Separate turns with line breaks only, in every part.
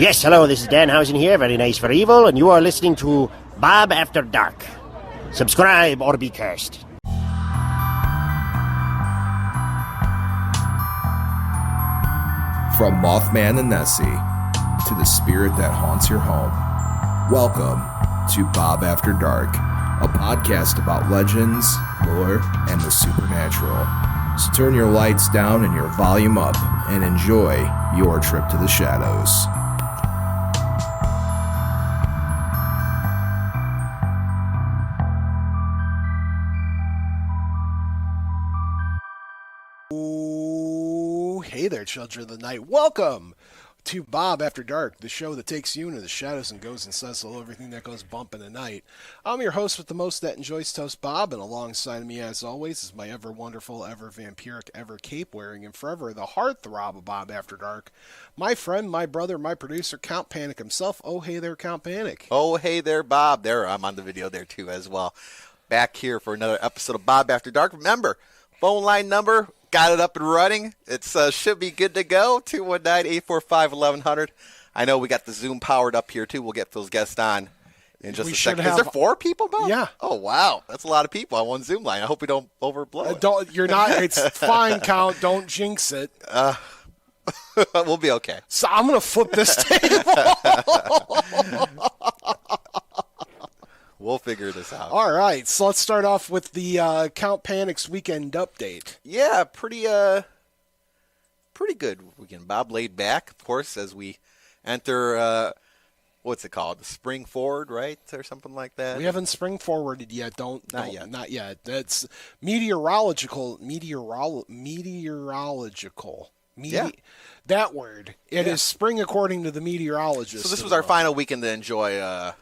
Yes, hello, this is Danhausen here, very nice for evil, and you are listening to Bob After Dark. Subscribe or be cursed.
From Mothman and Nessie to the spirit that haunts your home, welcome to Bob After Dark, a podcast about legends, lore, and the supernatural. So turn your lights down and your volume up and enjoy your trip to the shadows.
Hey there, children of the night. Welcome to Bob After Dark, the show that takes you into the shadows and goes and says hello, everything that goes bump in the night. I'm your host with the most that enjoys toast, Bob, and alongside me, as always, is my ever wonderful, ever vampiric, ever cape-wearing, and forever the heartthrob of Bob After Dark, my friend, my brother, my producer, Count Panic himself. Oh, hey there, Count Panic.
Oh, hey there, Bob. There, I'm on the video there, too, as well. Back here for another episode of Bob After Dark. Remember, phone line number, got it up and running. It should be good to go. 219-845-1100. I know we got the Zoom powered up here, too. We'll get those guests on in just a second. Is there 4 people, Bob?
Yeah.
Oh, wow. That's a lot of people on one Zoom line. I hope we don't overblow it.
You're not. It's fine, Count. Don't jinx it.
We'll be okay.
So I'm going to flip this table.
We'll figure this out.
All right, so let's start off with the Count Panic's weekend update.
Yeah, pretty good weekend. Bob laid back, of course, as we enter, what's it called? The spring forward, right? Or something like that.
We haven't spring forwarded yet. Not yet. That's meteorological.
Yeah.
That word. It is spring according to the meteorologist.
So this was our final weekend to enjoy,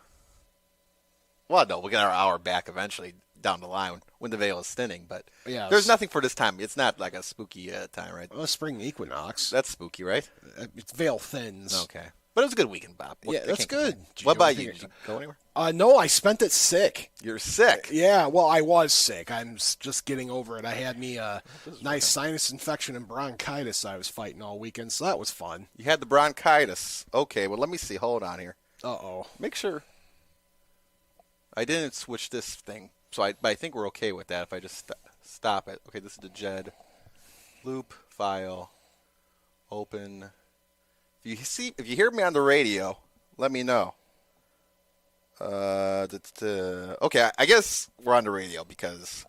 well, no, we'll get our hour back eventually down the line when the veil is thinning, but there's nothing for this time. It's not like a spooky time, right?
Well, spring equinox.
That's spooky, right?
It's veil thins.
Okay. But it was a good weekend, Bob.
Yeah, that's good.
What about you? Did you go anywhere?
No, I spent it sick.
You're sick?
Yeah, well, I was sick. I'm just getting over it. I had me a nice sinus infection and bronchitis I was fighting all weekend, so that was fun.
You had the bronchitis. Okay, well, let me see. Hold on here.
Uh-oh.
Make sure. I didn't switch this thing, but I think we're okay with that if I just stop it. Okay, this is the JED. Loop, file, open. If you hear me on the radio, let me know. Okay, I guess we're on the radio because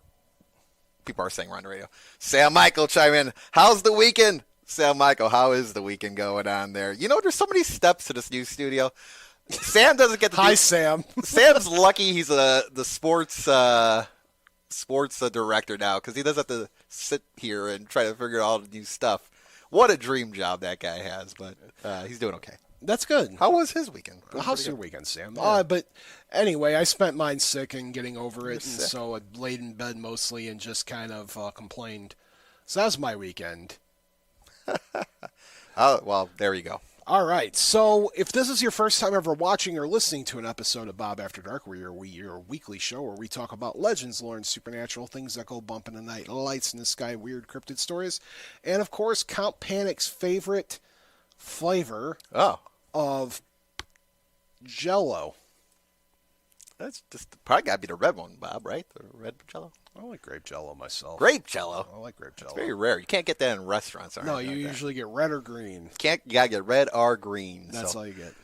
people are saying we're on the radio. Sam Michael chime in. How's the weekend? Sam Michael, how is the weekend going on there? You know, there's so many steps to this new studio. Sam doesn't get to
Hi, Sam.
Sam's lucky he's the sports director now because he doesn't have to sit here and try to figure out all the new stuff. What a dream job that guy has, but he's doing okay.
That's good.
How was his weekend?
How's your weekend, Sam?
Yeah.
But anyway, I spent mine sick and getting over it, and so I laid in bed mostly and just kind of complained. So that was my weekend.
Well, there you go.
All right, so if this is your first time ever watching or listening to an episode of Bob After Dark, your weekly show where we talk about legends, lore, and supernatural, things that go bump in the night, lights in the sky, weird cryptid stories, and of course, Count Panic's favorite flavor of Jell-O.
That's just probably got to be the red one, Bob, right? The red Jell-O?
I like grape Jell-O myself.
Grape Jell-O?
I like grape Jell-O.
It's very rare. You can't get that in restaurants.
No, you usually get red or green.
You got to get red or green.
That's all you get.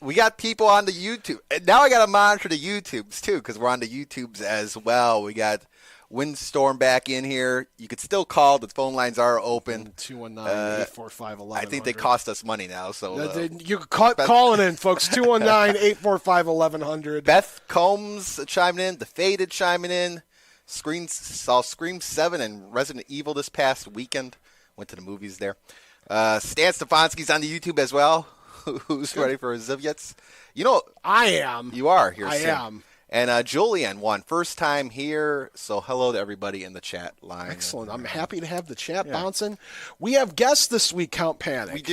We got people on the YouTube. And now I got to monitor the YouTubes, too, because we're on the YouTubes as well. We got Windstorm back in here. You could still call. The phone lines are open.
219-845-1100.
I think they cost us money now. So
you can call it in, folks. 219-845-1100.
Beth Combs chiming in. The Faded chiming in. Saw Scream 7 and Resident Evil this past weekend. Went to the movies there. Stan Stefanski's on the YouTube as well. Who's ready for Zivjets? You know,
I am.
You are here.
I am.
And Julian won. First time here. So hello to everybody in the chat line.
Excellent. I'm happy to have the chat bouncing. We have guests this week, Count Panic.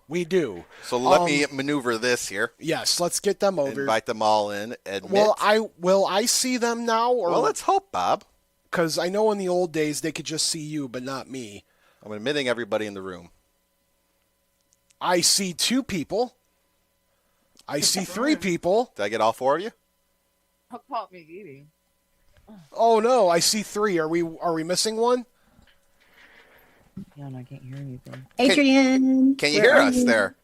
We do.
So let me maneuver this here.
Yes, let's get them over.
Invite them all in.
Will I see them now? Or?
Well, let's hope, Bob.
Because I know in the old days they could just see you, but not me.
I'm admitting everybody in the room.
I see 2 people. I see 3 people.
Did I get all 4 of you?
How caught me eating?
Oh no, I see 3. Are we missing one?
Yeah, and I can't hear anything.
Adrian.
Can you hear us there?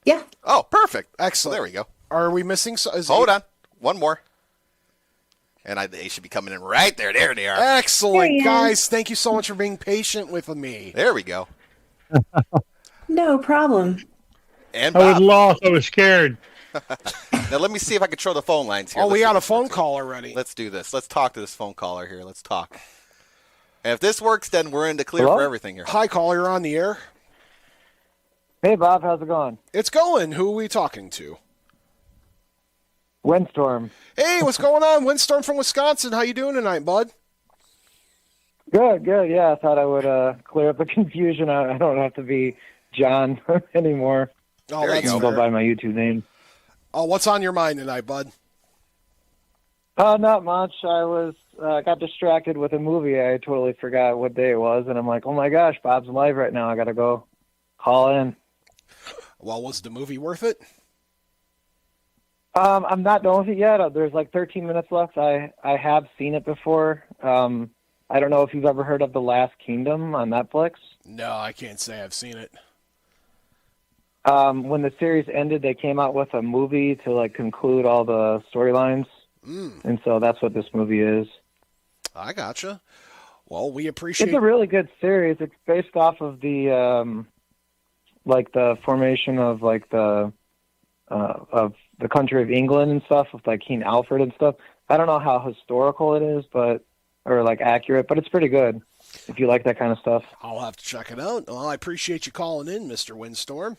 Yeah.
Oh, perfect.
Excellent.
Well, there we go.
Are we missing?
Hold on. One more. And they should be coming in right there. There they are.
Excellent, guys. Thank you so much for being patient with me.
There we go.
No problem.
And
I was
Bob.
lost. I was scared.
Now let me see if I can control the phone lines here.
Oh, we
Let's
got a
see.
phone call already.
Let's do this. Let's talk to this phone caller here. Let's talk. And if this works, then we're in the clear
Hello?
for everything here.
Hi, caller. You're on the air.
Hey, Bob, how's it going?
It's going. Who are we talking to?
Windstorm.
Hey, what's going on? Windstorm from Wisconsin. How you doing tonight, bud?
Good. Yeah, I thought I would clear up the confusion. I don't have to be John anymore.
Oh,
There you
that's
go.
I'll go
fair.
by my YouTube name.
Oh, what's on your mind tonight, bud?
Not much. I was got distracted with a movie. I totally forgot what day it was, and I'm like, oh my gosh, Bob's live right now. I got to go call in.
Well, was the movie worth it?
I'm not done with it yet. There's like 13 minutes left. I have seen it before. I don't know if you've ever heard of The Last Kingdom on Netflix.
No, I can't say I've seen it.
When the series ended, they came out with a movie to like conclude all the storylines, and so that's what this movie is.
I gotcha. Well, we appreciate.
It's a really good series. It's based off of the like the formation of like the of the country of England and stuff with like King Alfred and stuff. I don't know how historical it is, or like accurate, but it's pretty good if you like that kind of stuff.
I'll have to check it out. Well, I appreciate you calling in, Mr. Windstorm.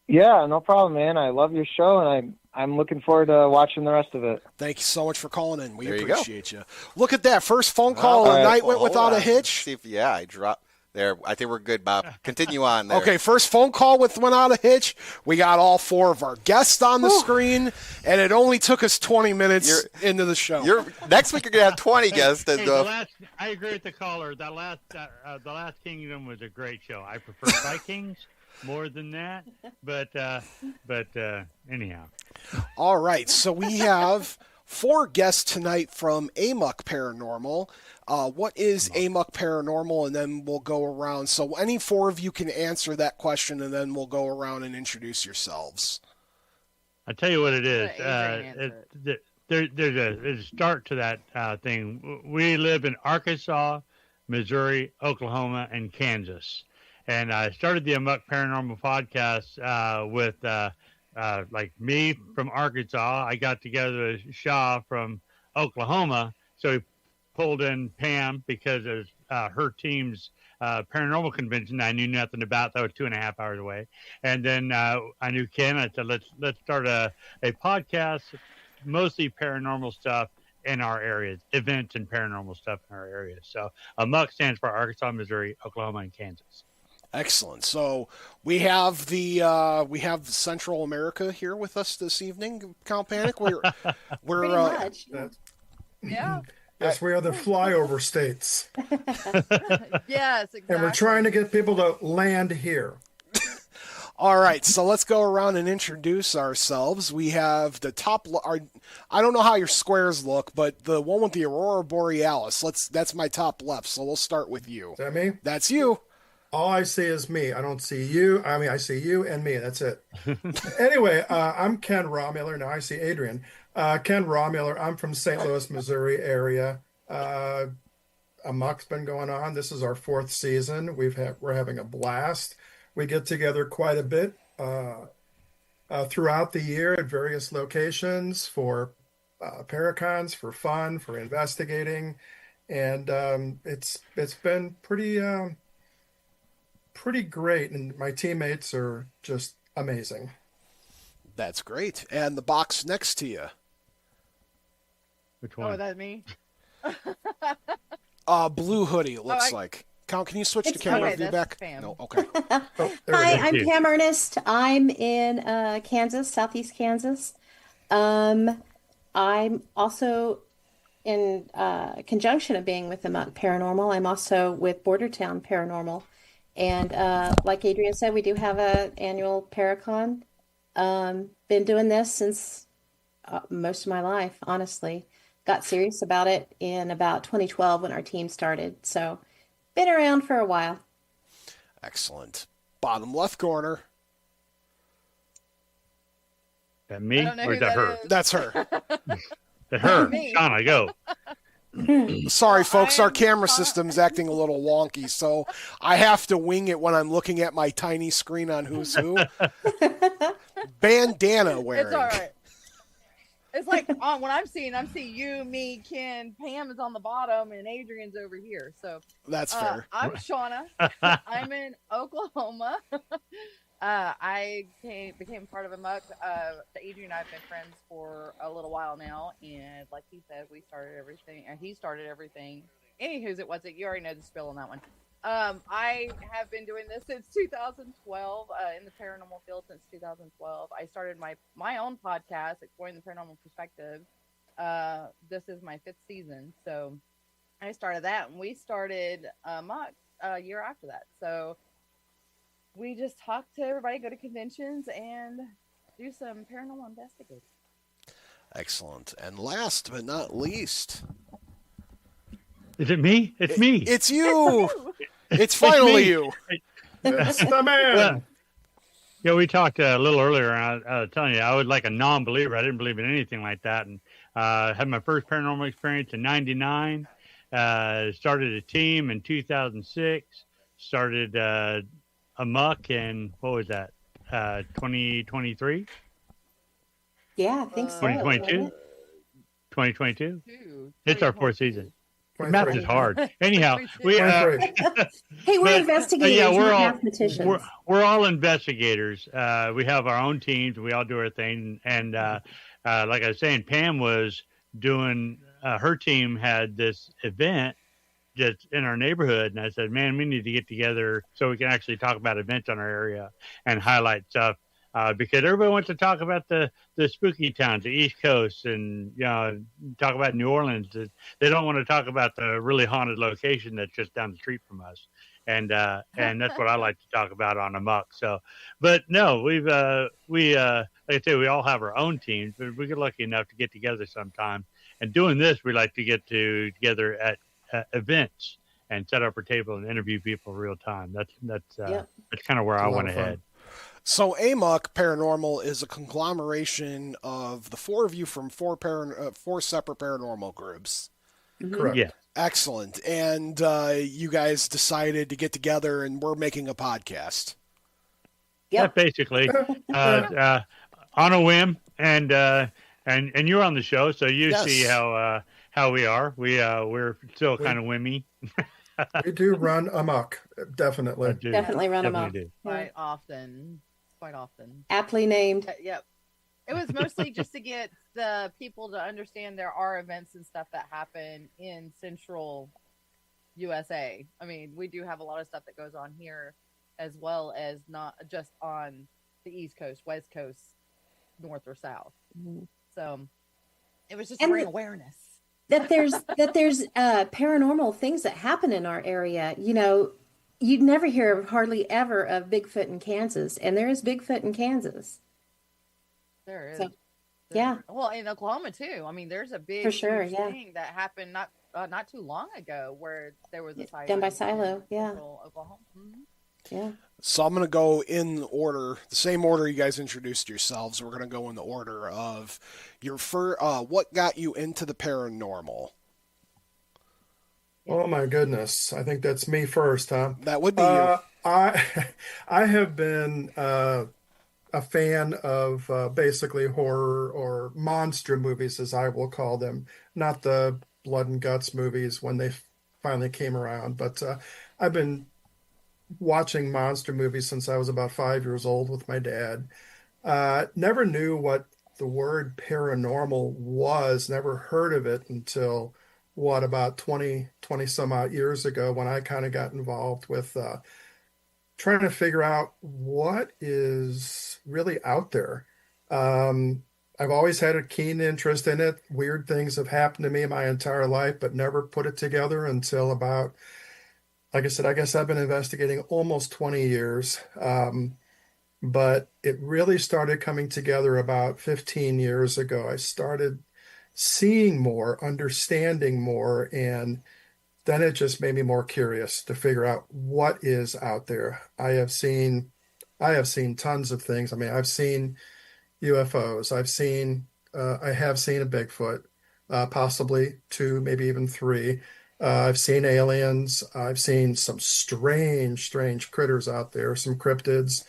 Yeah, no problem, man. I love your show, and I'm looking forward to watching the rest of it.
Thank you so much for calling in. We
There you go.
appreciate you. Look at that. First phone call of the night went
Hold
without a
on.
hitch.
See if, I dropped there. I think we're good, Bob. Continue on there.
Okay, first phone call without a hitch. We got all 4 of our guests on the screen, and it only took us 20 minutes into the show.
Next week you're gonna have 20 guests. And,
Hey, I agree with the caller. The Last Kingdom was a great show. I prefer Vikings more than that, but anyhow.
All right, so we have 4 guests tonight from AMOK Paranormal. What is AMOK Paranormal? And then we'll go around. So any 4 of you can answer that question, and then we'll go around and introduce yourselves.
I'll tell you what it is.
Let Adrian answer
There's a start to that thing. We live in Arkansas, Missouri, Oklahoma, and Kansas. And I started the AMOK Paranormal Podcast with like me from Arkansas. I got together with Shaw from Oklahoma. So we pulled in Pam because of her team's paranormal convention I knew nothing about. That was 2.5 hours away. And then I knew Ken. I said, let's start a podcast, mostly paranormal stuff in our areas, events and paranormal stuff in our areas. So AMOK stands for Arkansas, Missouri, Oklahoma, and Kansas.
Excellent. So we have Central America here with us this evening. Count Panic. We're
Pretty much.
Yeah.
Yes, we are the flyover states,
Yes, exactly.
and we're trying to get people to land here.
All right, so let's go around and introduce ourselves. We have the top. I don't know how your squares look, but the one with the Aurora Borealis. That's my top left. So we'll start with you.
Is that me?
That's you.
All I see is me. I don't see you. I mean, I see you and me. That's it. Anyway, I'm Ken Rawmiller. Now I see Adrian. Ken Rawmiller. I'm from St. Louis, Missouri area. AMOK's been going on. This is our 4th season. We're having a blast. We get together quite a bit throughout the year at various locations for paracons, for fun, for investigating, and it's been pretty great. And my teammates are just amazing.
That's great. And the box next to you.
Which
Oh,
one?
is that me?
Blue hoodie. It looks
I-
like. Count, can you switch to
It's
camera
okay,
view
that's
back?
Pam.
No. Okay.
Oh, there
Hi,
we go.
I'm
you.
Pam Ernest. I'm in Kansas, southeast Kansas. I'm also in conjunction of being with AMOK Paranormal. I'm also with Bordertown Paranormal. And like Adrian said, we do have an annual Paracon Been doing this since most of my life, honestly. Got serious about it in about 2012 when our team started. So, been around for a while.
Excellent. Bottom left corner.
That me
I don't know
or
who
is that her?
is.
That's her.
That her.
Me.
Shauna, go.
Sorry, folks,
I
our
am
camera
Shauna.
system's acting a little wonky, so I have to wing it when I'm looking at my tiny screen on Who's Who. Bandana wearing.
It's all right. It's like when I'm seeing you, me, Ken, Pam is on the bottom, and Adrian's over here. So
That's fair.
I'm Shauna. I'm in Oklahoma. I became part of AMOK. Adrian and I have been friends for a little while now, and like he said, we started everything, and he started everything. Anywho's it wasn't. You already know the spill on that one. I have been doing this since 2012, in the paranormal field since 2012. I started my own podcast, Exploring the Paranormal Perspective. This is my 5th season, so I started that, and we started AMOK a year after that. So we just talk to everybody, go to conventions, and do some paranormal investigating.
Excellent. And last but not least,
Is it me? It's me.
it's you. It's finally
me.
you.
That's the man.
Yeah, we talked a little earlier, and I was telling you, I was like a non-believer. I didn't believe in anything like that, and had my first paranormal experience in '99. Started a team in 2006. Started AMOK in, what was that, 2023?
Yeah, I think so.
2022? 2022? It's our 4th season.
23.
Math is hard. Anyhow, we
23.
Hey, we're
But,
investigators,
yeah, we're
not
all
mathematicians.
we're all investigators. We have our own teams. We all do our thing. And like I was saying, Pam was doing her team had this event just in our neighborhood, and I said, "Man, we need to get together so we can actually talk about events in our area and highlight stuff." Because everybody wants to talk about the spooky towns, the East Coast, and talk about New Orleans. They don't want to talk about the really haunted location that's just down the street from us, and that's what I like to talk about on AMOK. So, but no, we like I say, we all have our own teams, but we get lucky enough to get together sometime. And doing this, we like to get together at events and set up our table and interview people real time. That's kind of where I want to head.
So AMOK Paranormal is a conglomeration of the four of you from four separate paranormal groups.
Correct.
Yeah.
Excellent. And you guys decided to get together, and we're making a podcast.
Yeah,
Yep.
basically, on a whim, and you're on the show, so you
Yes.
see how we are. We're still kind of whimmy.
We do run amok, definitely.
Definitely run them off.
do.
Quite often.
Aptly named.
Yep. It was mostly just to get the people to understand there are events and stuff that happen in central USA. I mean, we do have a lot of stuff that goes on here as well as not just on the East Coast, West Coast, North or South.
Mhm.
So it was just
And
bring
the-
awareness.
That there's paranormal things that happen in our area. You'd never hear hardly ever of Bigfoot in Kansas, and there is Bigfoot in Kansas.
There is.
So, yeah.
Well, in Oklahoma too. I mean, there's a big
For sure,
huge
yeah.
thing that happened not too long ago where there was a sighting
Done by
in
Silo, yeah.
central Oklahoma. Mhm.
Yeah.
So I'm going to go in order, the same order you guys introduced yourselves. We're going to go in the order of your what got you into the paranormal.
Oh my goodness. I think that's me first, huh?
That would be you.
I have been a fan of basically horror or monster movies, as I will call them, not the blood and guts movies when they finally came around, but I've been watching monster movies since I was about 5 years old with my dad. Never knew what the word paranormal was, never heard of it until about 20 some odd years ago when I kind of got involved with trying to figure out what is really out there. I've always had a keen interest in it. Weird things have happened to me my entire life, but never put it together until about, like I said, I guess I've been investigating almost 20 years. but it really started coming together about 15 years ago. I started seeing more, understanding more, and then it just made me more curious to figure out what is out there. I have seen tons of things. I mean, I've seen UFOs. I have seen a Bigfoot, possibly two, maybe even three. I've seen aliens. I've seen some strange, strange critters out there, some cryptids,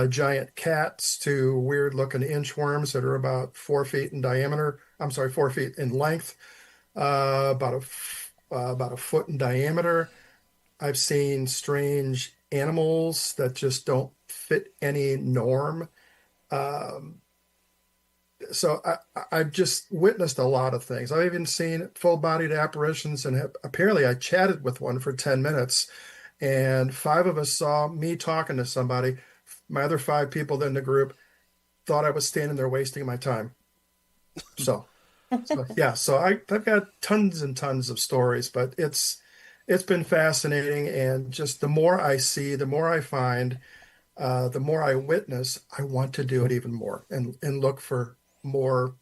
giant cats to weird looking inchworms that are about 4 feet in diameter. I'm sorry, 4 feet in length, about a foot in diameter. I've seen strange animals that just don't fit any norm. Um, I've just witnessed a lot of things. I've even seen full-bodied apparitions, and apparently I chatted with one for 10 minutes, and five of us saw me talking to somebody. My other five people in the group thought I was standing there wasting my time. So, yeah, I've got tons and tons of stories, but it's been fascinating, and just the more I see, the more I find, the more I witness, I want to do it even more and look for more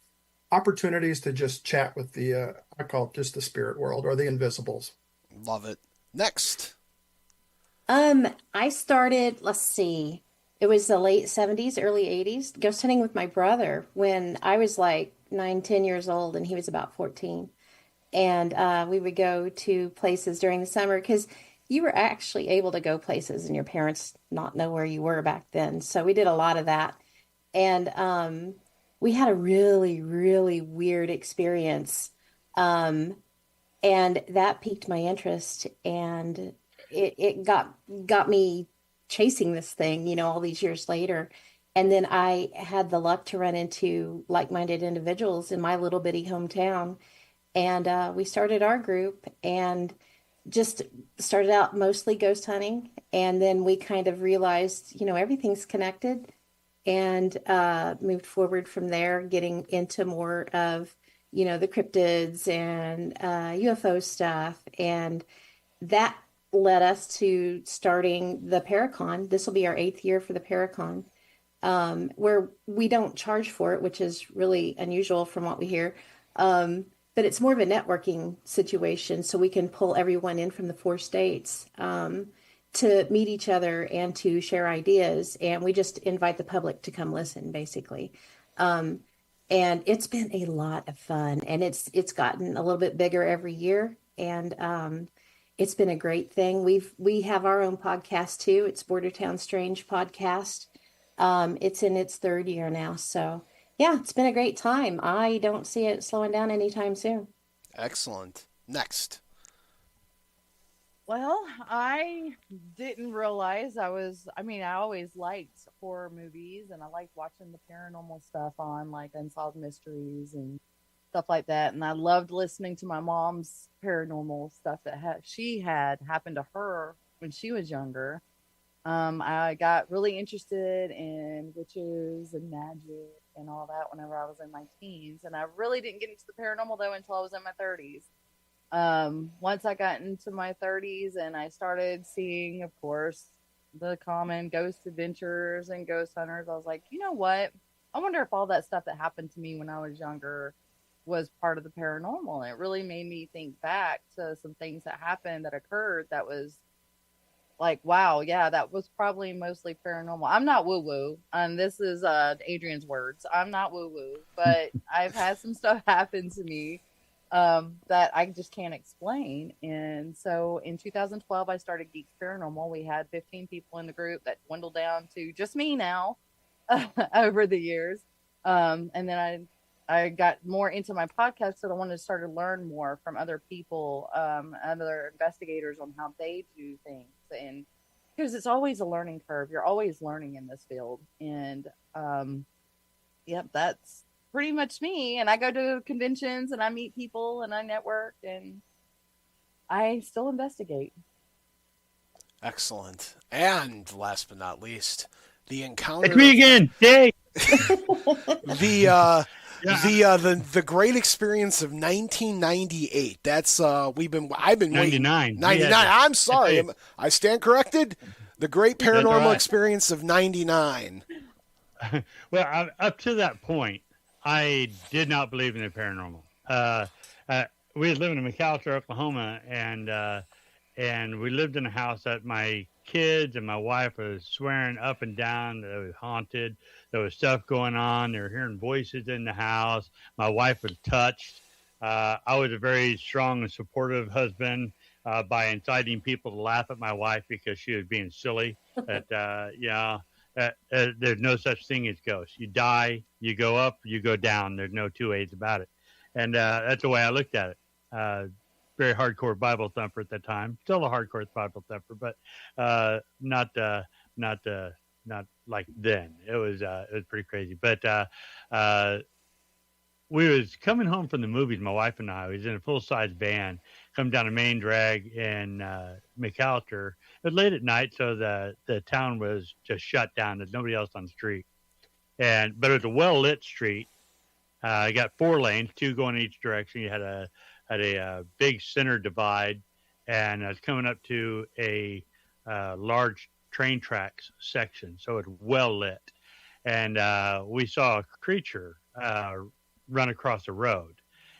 opportunities to just chat with I call it just the spirit world or the invisibles.
Love it. Next.
I started, let's see, it was the late 70s, early 80s, ghost hunting with my brother when I was like 9, 10 years old and he was about 14. And we would go to places during the summer because you were actually able to go places and your parents not know where you were back then. So we did a lot of that. And we had a really, really weird experience. And that piqued my interest. And it got me chasing this thing, all these years later. And then I had the luck to run into like-minded individuals in my little bitty hometown. And we started our group and just started out mostly ghost hunting. And then we kind of realized, everything's connected, and moved forward from there, getting into more of, the cryptids and UFO stuff. And that led us to starting the Paracon. This will be our 8th year for the Paracon, where we don't charge for it, which is really unusual from what we hear. But it's more of a networking situation, so we can pull everyone in from the 4 states to meet each other and to share ideas. And we just invite the public to come listen, basically. And it's been a lot of fun, and it's gotten a little bit bigger every year. And it's been a great thing. We have our own podcast too. It's Bordertown Strange Podcast. It's in its 3rd year now, so. Yeah, it's been a great time. I don't see it slowing down anytime soon.
Excellent. Next.
Well, I didn't realize I always liked horror movies, and I liked watching the paranormal stuff on like Unsolved Mysteries and stuff like that. And I loved listening to my mom's paranormal stuff that she had happened to her when she was younger. I got really interested in witches and magic and all that whenever I was in my teens. And I really didn't get into the paranormal, though, until I was in my 30s. Once I got into my 30s and I started seeing, of course, the common ghost adventures and ghost hunters, I was like, you know what? I wonder if all that stuff that happened to me when I was younger was part of the paranormal. And it really made me think back to some things that happened, that occurred, that was like, wow, yeah, that was probably mostly paranormal. I'm not woo-woo, and this is Adrian's words. I'm not woo-woo, but I've had some stuff happen to me that I just can't explain. And so in 2012, I started Geeks Paranormal. We had 15 people in the group that dwindled down to just me now over the years. And then I got more into my podcast, so I wanted to start to learn more from other people, other investigators, on how they do things. And because it's always a learning curve, you're always learning in this field. And yep, that's pretty much me. And I go to conventions and I meet people and I network and I still investigate.
Excellent. And last but not least, the encounter.
It's me again. Yay!
The great experience of 1998. That's I've been
99.
waiting. 99. I'm sorry. I stand corrected. The great
That's all
paranormal
right.
experience of '99.
Well, up to that point, I did not believe in the paranormal. We was living in McAlester, Oklahoma, and we lived in a house that my kids and my wife was swearing up and down that it was haunted. There was stuff going on. They were hearing voices in the house. My wife was touched. I was a very strong and supportive husband by inciting people to laugh at my wife because she was being silly. There's no such thing as ghosts. You die, you go up, you go down. There's no two ways about it. And that's the way I looked at it. Very hardcore Bible thumper at the time. Still a hardcore Bible thumper, but not like then. It was pretty crazy. But we was coming home from the movies, my wife and I. We was in a full-size van, come down a main drag in McAlester. It was late at night, so the town was just shut down. There's nobody else on the street. But it was a well-lit street. You got 4 lanes, 2 going each direction. You had a big center divide, and I was coming up to a large train tracks section, so it was well lit. And we saw a creature run across the road.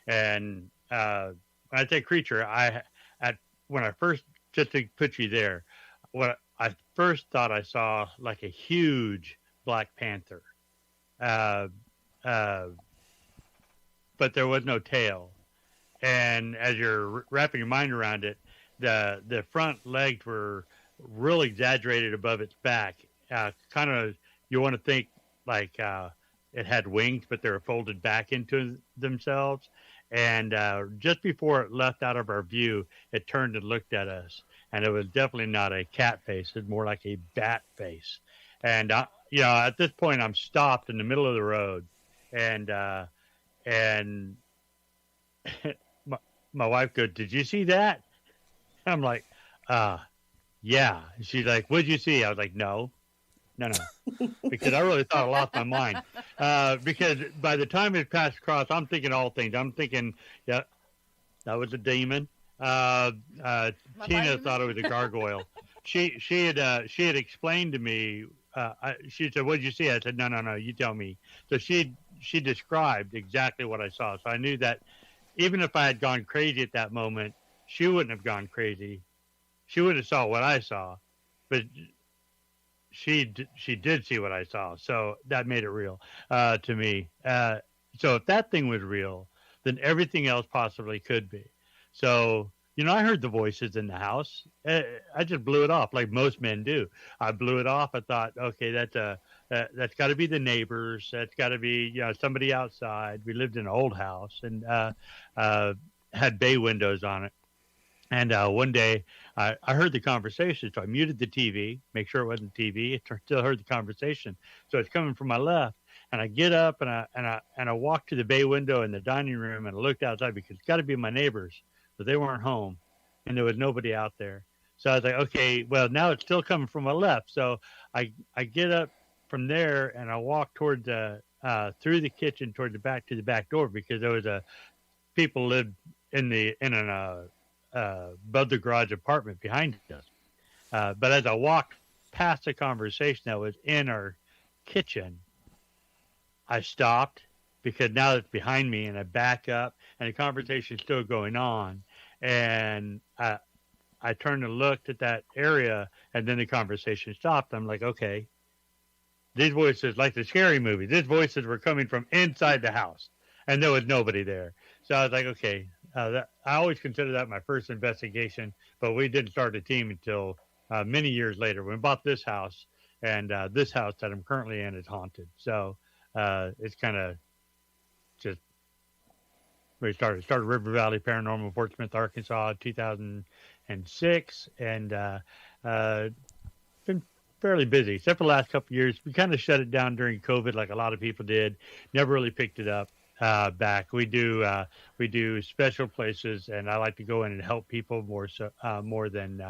And when I say creature, when I first, just to put you there, what I first thought I saw like a huge Black Panther, but there was no tail. And as you're wrapping your mind around it, the front legs were real exaggerated above its back. Kind of, you want to think like it had wings, but they were folded back into themselves. And just before it left out of our view, it turned and looked at us. And it was definitely not a cat face. It was more like a bat face. And, at this point, I'm stopped in the middle of the road. And my wife goes, "Did you see that?" I'm like, yeah. She's like, "What'd you see?" I was like, no, because I really thought I lost my mind. Because by the time it passed across, I'm thinking all things. I'm thinking, yeah, that was a demon. Tina thought it was a gargoyle. She had explained to me. She said, "What'd you see?" I said, No, you tell me. So she described exactly what I saw. So I knew that even if I had gone crazy at that moment, she wouldn't have gone crazy. She would have saw what I saw, but she did see what I saw. So that made it real to me. So if that thing was real, then everything else possibly could be. So, I heard the voices in the house. I just blew it off like most men do. I blew it off. I thought, okay, that's got to be the neighbors. That's got to be somebody outside. We lived in an old house and had bay windows on it. And one day I heard the conversation, so I muted the TV, make sure it wasn't TV. I still heard the conversation, so it's coming from my left. And I get up and I walk to the bay window in the dining room and I looked outside because it's got to be my neighbors, but they weren't home and there was nobody out there. So I was like, okay, well now it's still coming from my left. So I get up from there and I walk toward through the kitchen toward the back door because there was people lived in an above the garage apartment behind us. But as I walked past the conversation that was in our kitchen, I stopped because now it's behind me and I back up and the conversation is still going on. And I turned and looked at that area and then the conversation stopped. I'm like, okay, these voices, like the scary movie, these voices were coming from inside the house and there was nobody there. So I was like, okay, I always consider that my first investigation, but we didn't start a team until many years later. We bought this house, and this house that I'm currently in is haunted. So it's kind of just we started River Valley Paranormal, Fort Smith, Arkansas, 2006, and been fairly busy, except for the last couple of years. We kind of shut it down during COVID, like a lot of people did. Never really picked it up. Back. We do special places, and I like to go in and help people more than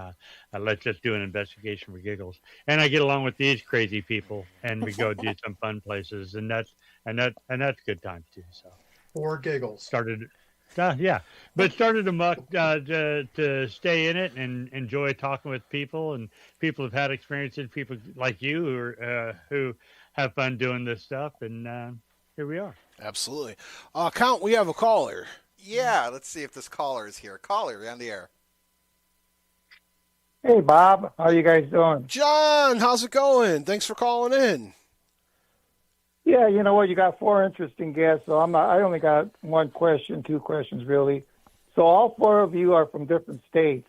let's just do an investigation for giggles. And I get along with these crazy people, and we go do some fun places, and that's good times too. So
for giggles.
Started Yeah, but started AMOK to stay in it and enjoy talking with people, and people have had experiences. People like you who have fun doing this stuff, and here we are.
Absolutely. Count, we have a caller.
Yeah, let's see if this caller is here. Caller, you're on the air.
Hey, Bob. How you guys doing?
John, how's it going? Thanks for calling in.
Yeah, you know what? You got 4 interesting guests, so I only got 1 question, 2 questions, really. So all 4 of you are from different states.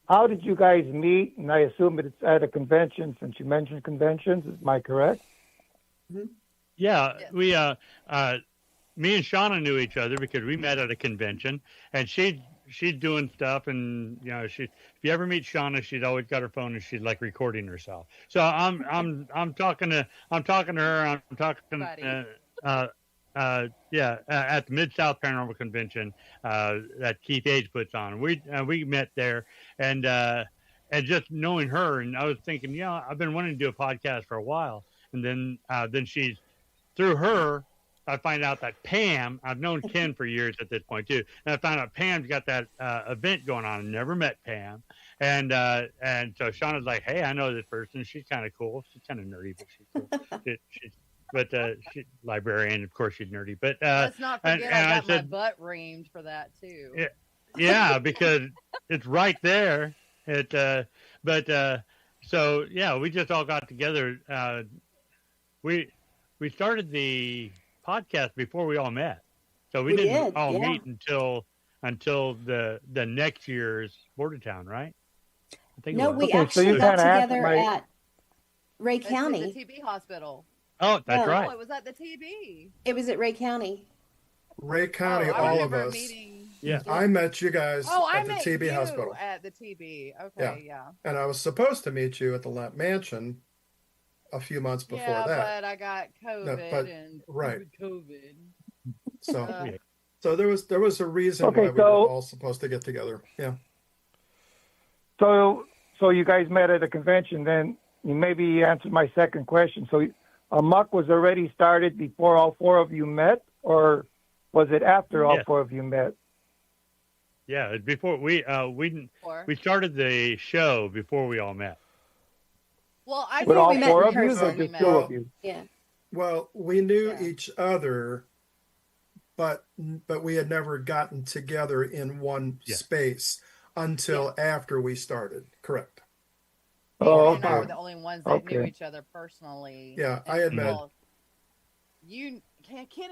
How did you guys meet? And I assume it's at a convention, since you mentioned conventions. Am I correct?
Yeah, we me and Shauna knew each other because we met at a convention, and she's doing stuff, and if you ever meet Shauna, she's always got her phone and she's like recording herself. So I'm talking to her. I'm talking at the Mid-South Paranormal Convention that Keith Age puts on. We met there, and just knowing her, and I was thinking, I've been wanting to do a podcast for a while, and then she's through her. I find out that Pam, I've known Ken for years at this point too, and I found out Pam's got that event going on. I never met Pam, and so Shauna's like, hey, I know this person. She's kind of cool. She's kind of nerdy, but she's cool. She's librarian, of course. She's nerdy, but
let's not forget I got my
said,
butt reamed for that too.
Yeah, because it's right there. So yeah, we just all got together. We started the podcast before we all met, so we didn't all meet until the next year's Bordertown, right? I think
no, we actually got together at Ray County.
The TB hospital.
Oh, that's right.
Oh, it was at the TB.
It was at Ray County.
Ray County, all of us.
Yeah,
I met you guys
at
the TB hospital.
At the TB, okay, yeah.
And I was supposed to meet you at the Lamp Mansion a few months before that.
But I got COVID COVID.
So there was a reason why we were all supposed to get together. Yeah.
So you guys met at a convention. Then you answered my second question. So AMOK was already started before all 4 of you met, or was it after all 4 of you met?
Yeah, before we started the show before we all met.
Well, I
with all
we
4 of you,
or
just 2 of you?
Yeah.
Well, we knew each other, but we had never gotten together in one space until after we started. Correct.
Oh,
and I were the only ones that knew each other personally.
Yeah, I had met.
Ken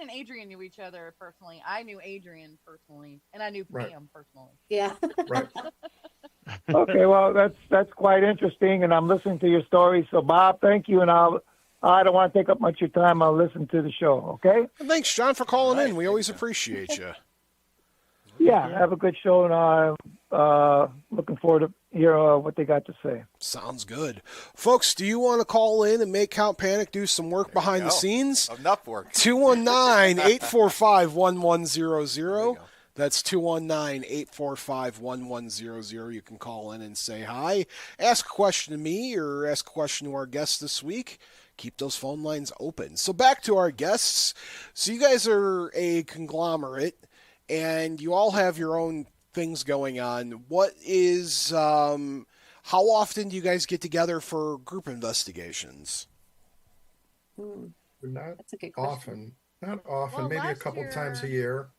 and Adrian knew each other personally. I knew Adrian personally, and I knew Pam personally.
Yeah.
Right.
Okay, well, that's quite interesting, and I'm listening to your story. So, Bob, thank you, and I don't want to take up much of your time. I'll listen to the show, okay?
Thanks, John, for calling in. We always appreciate you.
Yeah, have a good show, and I'm looking forward to hear what they got to say.
Sounds good. Folks, do you want to call in and make Count Panic do some work behind the scenes?
Enough work.
219-845-1100. That's 219-845-1100. You can call in and say hi. Ask a question to me or ask a question to our guests this week. Keep those phone lines open. So back to our guests. So you guys are a conglomerate, and you all have your own things going on. What is, how often do you guys get together for group investigations?
That's a good question.
Not often, maybe a couple times a year.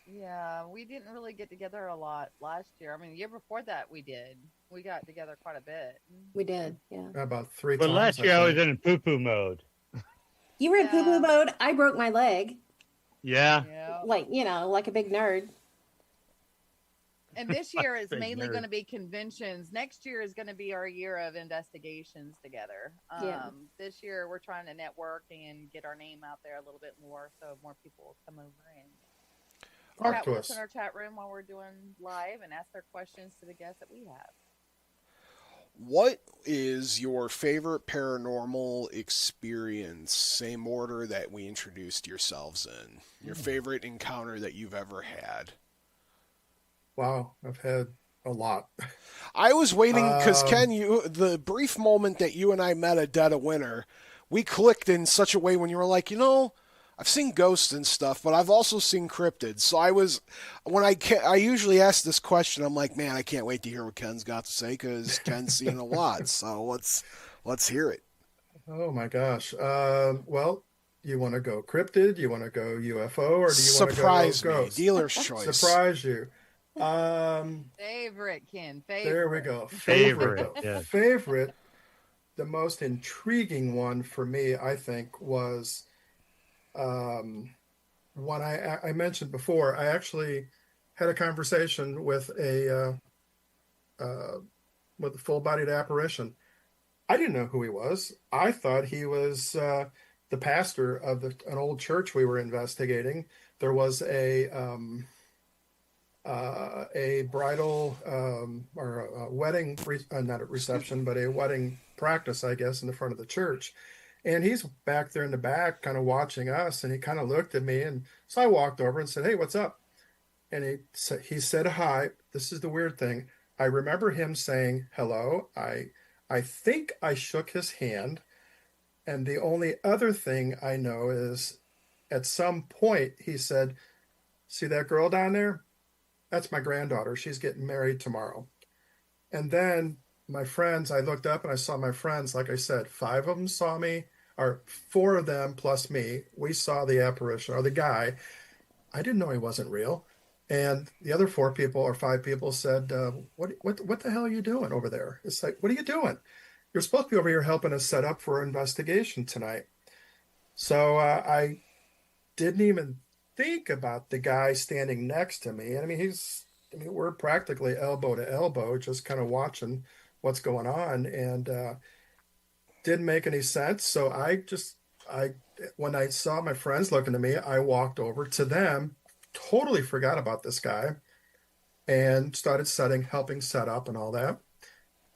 Yeah, we didn't really get together a lot last year. I mean, the year before that we did. We got together quite a bit.
We did, yeah.
About 3
But
times.
But last year I was in poo-poo mode.
You were in poo-poo mode. I broke my leg.
Yeah.
Like a big nerd.
And this year is mainly going to be conventions. Next year is going to be our year of investigations together. This year we're trying to network and get our name out there a little bit more, so more people will come over and chat with us in our chat room while we're doing live and ask their questions to the guests that we have.
What is your favorite paranormal experience? Same order that we introduced yourselves in. Your favorite encounter that you've ever had?
Wow, I've had a lot.
I was waiting because Ken, the brief moment that you and I met at Dead of Winter, we clicked in such a way when you were like, I've seen ghosts and stuff, but I've also seen cryptids. So I usually ask this question, I'm like, man, I can't wait to hear what Ken's got to say because Ken's seen a lot. So let's hear it.
Oh my gosh. Well, you want to go cryptid? You want to go UFO, or do you want to go
Surprise me,
ghost?
dealer's choice.
Surprise you.
Favorite, Ken. Favorite.
There we go.
Favorite, yes.
Favorite. The most intriguing one for me, I think, was one I mentioned before. I actually had a conversation with a full-bodied apparition. I didn't know who he was. I thought he was the pastor of an old church we were investigating. There was a bridal or a wedding, not a reception, but a wedding practice, I guess, in the front of the church. And he's back there in the back kind of watching us, and he kind of looked at me. And so I walked over and said, "Hey, what's up?" And he said hi. This is the weird thing. I remember him saying hello. I think I shook his hand. And the only other thing I know is at some point he said, "See that girl down there? That's my granddaughter. She's getting married tomorrow." And then my friends, I looked up and I saw my friends, like I said, 5 of them saw me, or 4 of them plus me. We saw the apparition, or the guy. I didn't know he wasn't real. And the other 4 people or 5 people said, what the hell are you doing over there? It's like, what are you doing? You're supposed to be over here helping us set up for an investigation tonight. So I didn't even think about the guy standing next to me. And I mean, we're practically elbow to elbow, just kind of watching what's going on, and didn't make any sense. So when I saw my friends looking at me, I walked over to them, totally forgot about this guy, and started helping set up and all that.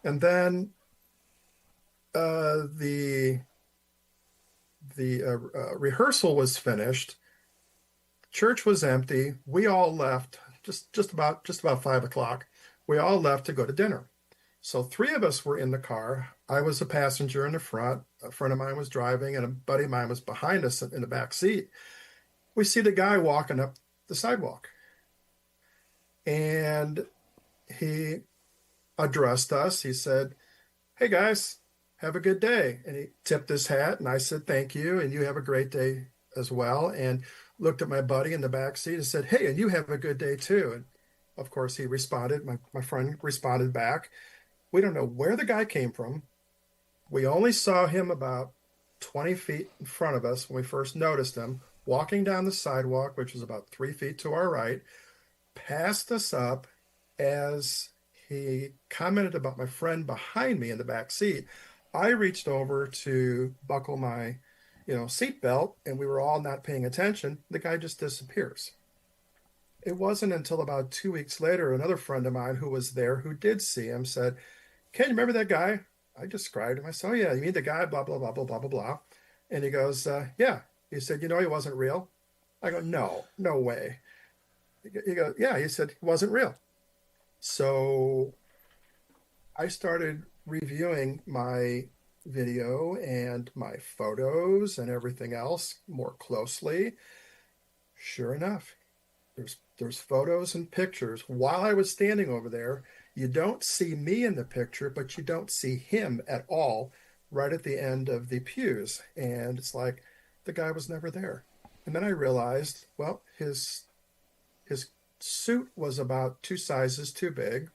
And then the rehearsal was finished. Church was empty. We all left just about 5 o'clock. We all left to go to dinner. So 3 of us were in the car. I was a passenger in the front. A friend of mine was driving, and a buddy of mine was behind us in the back seat. We see the guy walking up the sidewalk, and he addressed us. He said, "Hey guys, have a good day." And he tipped his hat, and I said, "Thank you, and you have a great day as well." And looked at my buddy in the back seat and said, "Hey, and you have a good day too." And of course he responded, my friend responded back. We don't know where the guy came from. We only saw him about 20 feet in front of us when we first noticed him, walking down the sidewalk, which was about 3 feet to our right, passed us up as he commented about my friend behind me in the back seat. I reached over to buckle my seatbelt, and we were all not paying attention. The guy just disappears. It wasn't until about 2 weeks later, another friend of mine who was there, who did see him, said, "Ken, you remember that guy?" I described him. I said, "Oh yeah, you mean the guy, blah, blah, blah, blah, blah, blah, blah." And he goes, "Yeah." He said, "He wasn't real." I go, no way. He goes, "Yeah." He said, "He wasn't real." So I started reviewing my video and my photos and everything else more closely. Sure enough, there's photos and pictures. While I was standing over there, you don't see me in the picture, but you don't see him at all right at the end of the pews. And it's like the guy was never there. And then I realized, well, his suit was about 2 sizes too big.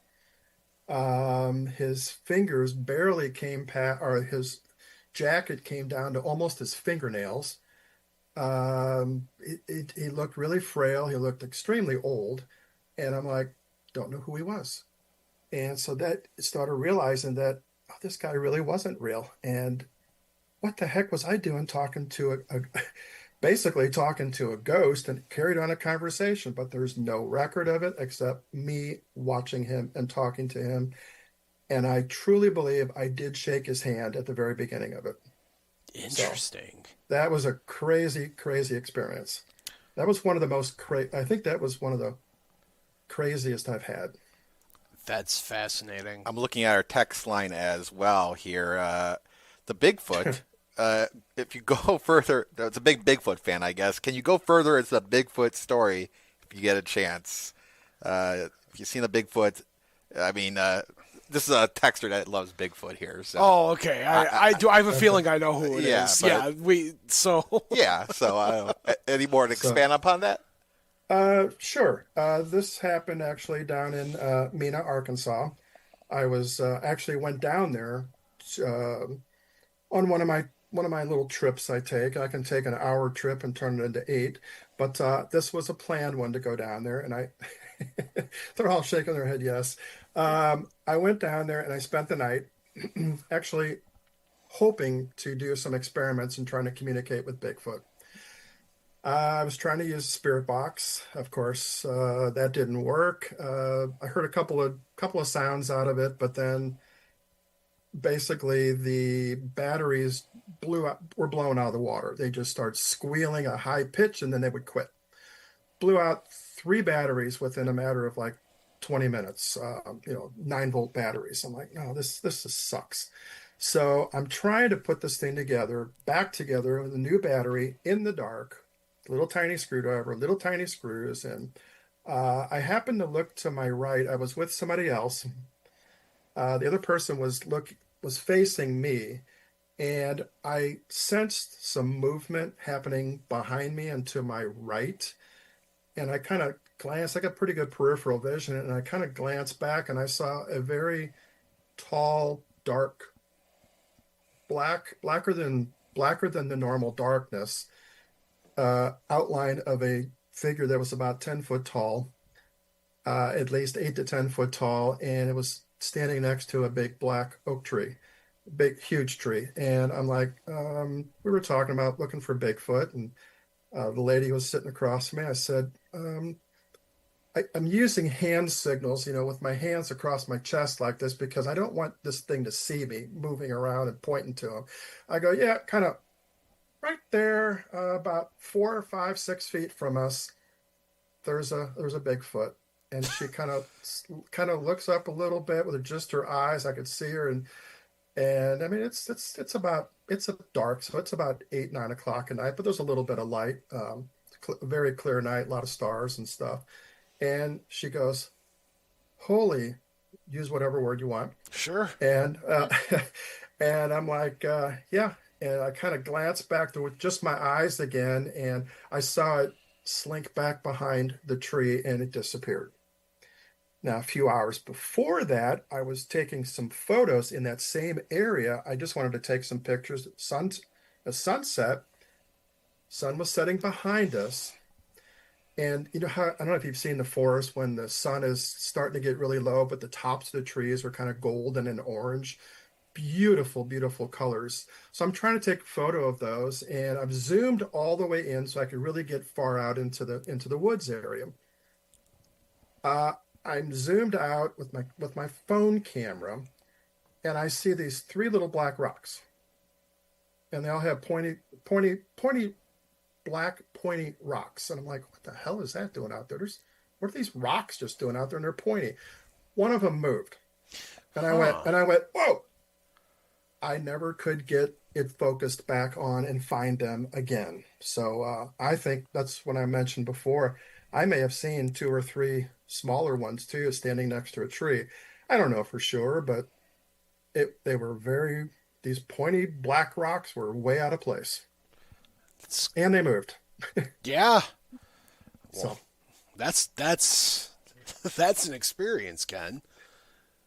His fingers barely came past, or his jacket came down to almost his fingernails. He looked really frail. He looked extremely old. And I'm like, don't know who he was. And so that started realizing that this guy really wasn't real. And what the heck was I doing talking to basically talking to a ghost, and carried on a conversation, but there's no record of it except me watching him and talking to him. And I truly believe I did shake his hand at the very beginning of it.
Interesting.
So that was a crazy, crazy experience. That was one of the I think that was one of the craziest I've had.
That's fascinating.
I'm looking at our text line as well here. The Bigfoot if you go further, it's a big Bigfoot fan, I guess. Can you go further? It's a Bigfoot story if you get a chance. If you've seen a Bigfoot, I mean, this is a texter that loves Bigfoot here. So.
Oh, okay. I do. I have a feeling I know who it is. Yeah.
Yeah. So, any more to expand upon that?
Sure. This happened actually down in Mena, Arkansas. I was actually went down there on one of my little trips I take. I can take an hour trip and turn it into 8, but this was a planned one to go down there, and they're all shaking their head yes. I went down there and I spent the night actually hoping to do some experiments and trying to communicate with Bigfoot. I was trying to use a spirit box. Of course, that didn't work. I heard a couple of sounds out of it, but then basically the batteries were blown out of the water. They just started squealing a high pitch and then they would quit. Blew out 3 batteries within a matter of like 20 minutes, 9-volt batteries. I'm like, no, this just sucks. So I'm trying to put this thing back together with a new battery in the dark, little tiny screwdriver, little tiny screws. And I happened to look to my right. I was with somebody else. The other person was facing me, and I sensed some movement happening behind me and to my right. And I kind of glanced, I got pretty good peripheral vision, and I kind of glanced back and I saw a very tall, dark, blacker than the normal darkness, outline of a figure that was about 10 foot tall, at least 8 to 10 foot tall, and it was standing next to a big black oak tree, big, huge tree. And I'm like, we were talking about looking for Bigfoot, and the lady was sitting across from me. I said, I'm using hand signals, with my hands across my chest like this because I don't want this thing to see me moving around and pointing to him. I go, yeah, kind of right there, about 4 or 5, 6 feet from us. There's a Bigfoot, and she kind of looks up a little bit with just her eyes. I could see her, and I mean it's dark, so it's about 8, 9 o'clock at night, but there's a little bit of light. Very clear night, a lot of stars and stuff. And she goes, "Holy," use whatever word you want.
Sure.
And and I'm like, yeah. And I kind of glanced back with just my eyes again, and I saw it slink back behind the tree, and it disappeared. Now, a few hours before that, I was taking some photos in that same area. I just wanted to take some pictures. A sunset. Sun was setting behind us. And I don't know if you've seen the forest when the sun is starting to get really low, but the tops of the trees are kind of golden and orange. Beautiful, beautiful colors. So I'm trying to take a photo of those, and I've zoomed all the way in so I can really get far out into the woods area. I'm zoomed out with my phone camera, and I see these 3 little black rocks, and they all have pointy black pointy rocks. And I'm like, what the hell is that doing out there? What are these rocks just doing out there? And they're pointy. One of them moved, and I went, whoa! I never could get it focused back on and find them again. So I think that's when I mentioned before, I may have seen 2 or 3 smaller ones too, standing next to a tree. I don't know for sure, but these pointy black rocks were way out of place. And they moved.
Yeah.
So
that's an experience, Ken.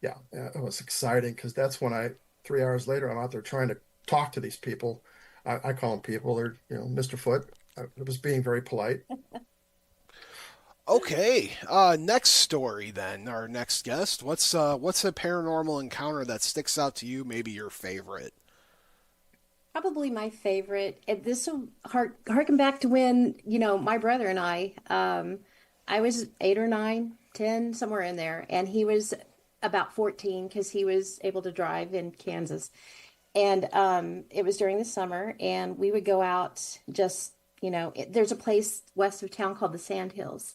Yeah, it was exciting because that's when 3 hours later, I'm out there trying to talk to these people. I call them people. They're, Mr. Foot. I was being very polite.
Okay. Next story then. Our next guest. What's a paranormal encounter that sticks out to you? Maybe your favorite.
Probably my favorite. This will harken back to when, my brother and I was 8 or 9, 10, somewhere in there. And he was about 14 because he was able to drive in Kansas. And it was during the summer, and we would go out just, there's a place west of town called the Sand Hills.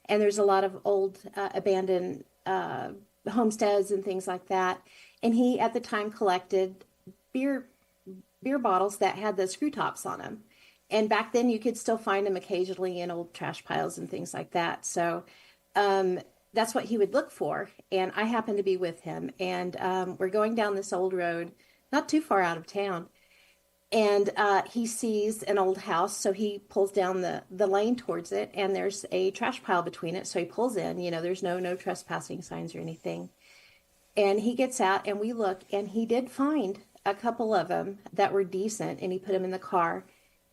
And there's a lot of old abandoned homesteads and things like that. And he, at the time, collected beer beer bottles that had the screw tops on them. And back then you could still find them occasionally in old trash piles and things like that. So that's what he would look for. And I happened to be with him. And we're going down this old road, not too far out of town. And he sees an old house. So he pulls down the lane towards it. And there's a trash pile between it. So he pulls in, there's no trespassing signs or anything. And he gets out and we look. And he did find a couple of them that were decent. And he put them in the car.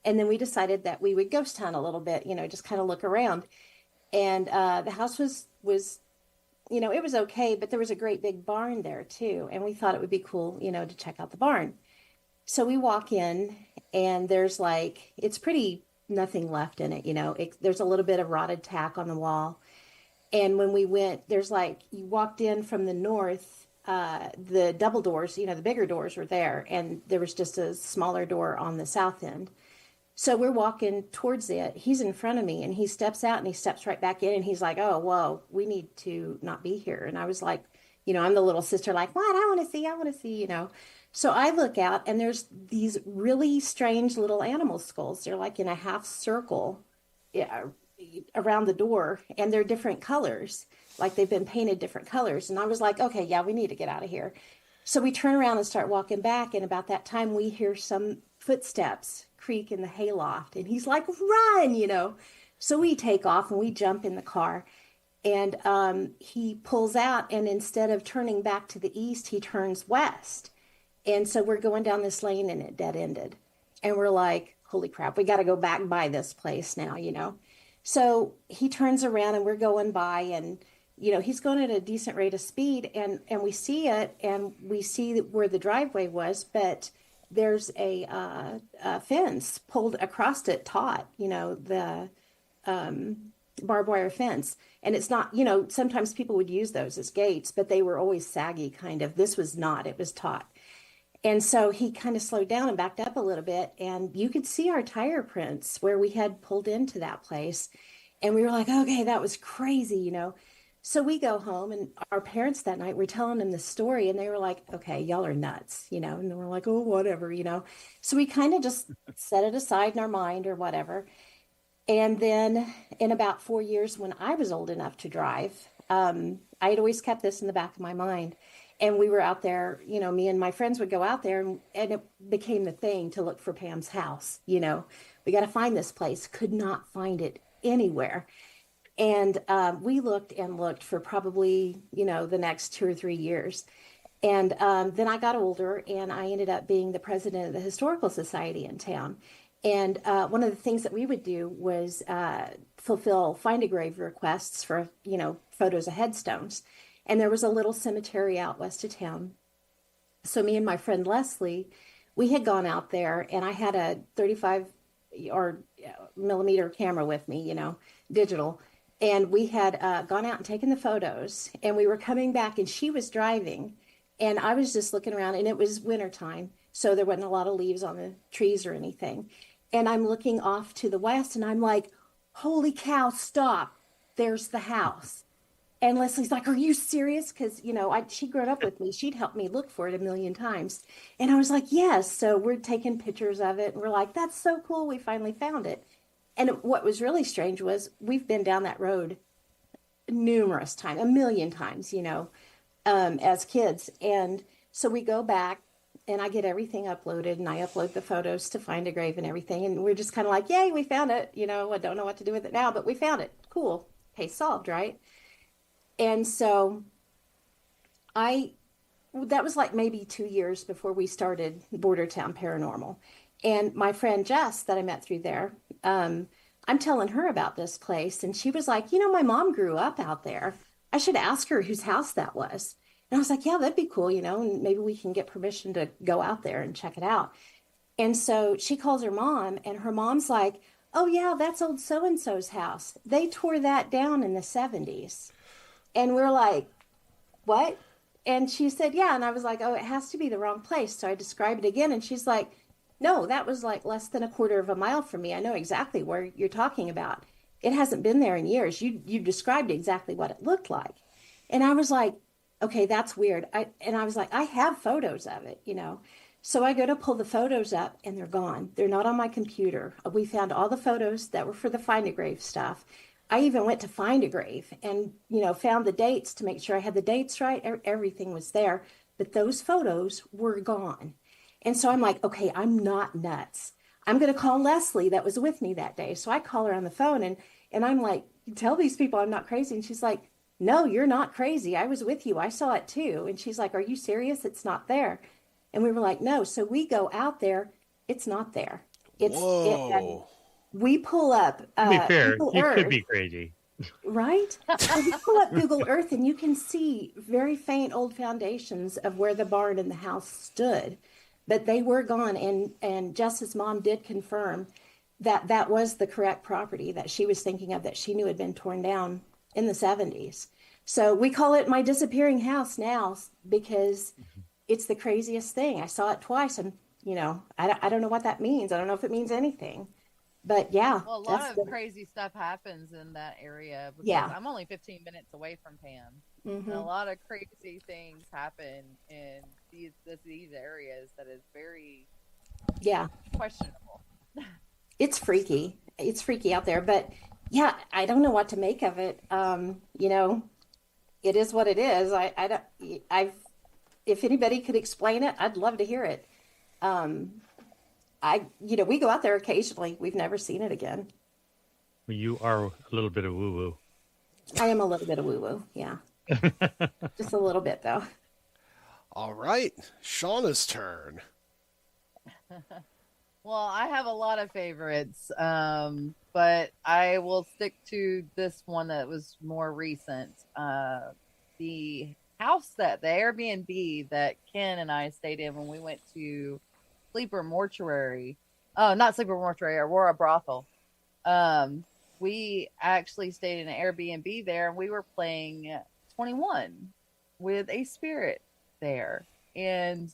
And then we decided that we would ghost hunt a little bit, just kind of look around. And the house was, it was okay, but there was a great big barn there too. And we thought it would be cool, to check out the barn. So we walk in and there's it's pretty nothing left in it, there's a little bit of rotted tack on the wall. And when we went, there's you walked in from the north, the double doors, the bigger doors were there. And there was just a smaller door on the south end. So we're walking towards it. He's in front of me and he steps out and he steps right back in and he's like, oh, whoa, we need to not be here. And I was like, I'm the little sister, what? I want to see. So I look out and there's these really strange little animal skulls. They're in a half circle around the door and they're different colors. They've been painted different colors. And I was like, okay, yeah, we need to get out of here. So we turn around and start walking back. And about that time we hear some footsteps creak in the hayloft and he's like, run, So we take off and we jump in the car and he pulls out and instead of turning back to the east, he turns west. And so we're going down this lane and it dead ended. And we're like, holy crap, we got to go back by this place now, So he turns around and we're going by and, he's going at a decent rate of speed and we see it and we see where the driveway was, but there's a fence pulled across it, taut, the barbed wire fence. And it's not, sometimes people would use those as gates, but they were always saggy kind of. This was not, it was taut. And so he kind of slowed down and backed up a little bit and you could see our tire prints where we had pulled into that place. And we were like, okay, that was crazy, So we go home and our parents that night were telling them the story and they were like, okay, y'all are nuts, and then we're like, oh, whatever, So we kind of just set it aside in our mind or whatever. And then in about 4 years when I was old enough to drive, I had always kept this in the back of my mind. And we were out there, me and my friends would go out there and it became the thing to look for Pam's house. We got to find this place, could not find it anywhere. And we looked and looked for probably, the next 2 or 3 years. And then I got older and I ended up being the president of the Historical Society in town. And one of the things that we would do was fulfill find-a-grave requests for, photos of headstones. And there was a little cemetery out west of town. So me and my friend Leslie, we had gone out there and I had a 35 or millimeter camera with me, digital. And we had gone out and taken the photos and we were coming back and she was driving and I was just looking around and it was wintertime. So there wasn't a lot of leaves on the trees or anything. And I'm looking off to the west and I'm like, holy cow, stop. There's the house. And Leslie's like, are you serious? Because, she'd grown up with me. She'd helped me look for it a million times. And I was like, yes. So we're taking pictures of it. And we're like, that's so cool. We finally found it. And what was really strange was we've been down that road numerous times, a million times, as kids. And so we go back and I get everything uploaded and I upload the photos to Find a Grave and everything. And we're just kind of like, yay, we found it. I don't know what to do with it now, but we found it. Cool. Case solved, right? And so that was maybe 2 years before we started Border Town Paranormal. And my friend Jess that I met through there, I'm telling her about this place. And she was like, my mom grew up out there. I should ask her whose house that was. And I was like, yeah, that'd be cool, and maybe we can get permission to go out there and check it out. And so she calls her mom and her mom's like, oh yeah, that's old so-and-so's house. They tore that down in the 70s. And we're like, what? And she said, yeah. And I was like, oh, it has to be the wrong place. So I described it again. And she's like, no, that was less than a quarter of a mile from me. I know exactly where you're talking about. It hasn't been there in years. You described exactly what it looked like. And I was like, okay, that's weird. I was like, I have photos of it, So I go to pull the photos up and they're gone. They're not on my computer. We found all the photos that were for the Find a Grave stuff. I even went to Find a Grave and, found the dates to make sure I had the dates right. Everything was there, but those photos were gone. And so I'm like, okay, I'm not nuts. I'm going to call Leslie that was with me that day. So I call her on the phone and I'm like, tell these people I'm not crazy. And she's like, no, you're not crazy. I was with you. I saw it too. And she's like, are you serious? It's not there. And we were like, no. So we go out there. It's not there.
Whoa.
We pull up.
To be fair,
Google
you
Earth,
could be crazy.
right? So we pull up Google Earth and you can see very faint old foundations of where the barn and the house stood. But they were gone. And Jess's mom did confirm that that was the correct property that she was thinking of, that she knew had been torn down in the 70s. So we call it my disappearing house now because it's the craziest thing. I saw it twice and, I don't know what that means. I don't know if it means anything. But yeah.
Well, a lot of crazy stuff happens in that area because I'm only 15 minutes away from Pam.
Mm-hmm.
And a lot of crazy things happen in these areas that is very questionable.
It's freaky. It's freaky out there. But yeah, I don't know what to make of it. It is what it is. If anybody could explain it, I'd love to hear it. We go out there occasionally. We've never seen it again.
You are a little bit of woo-woo.
I am a little bit of woo-woo, yeah. Just a little bit, though.
All right. Shauna's turn.
Well, I have a lot of favorites, but I will stick to this one that was more recent. The Airbnb that Ken and I stayed in when we went to Aurora Brothel. We actually stayed in an Airbnb there, and we were playing 21 with a spirit there. And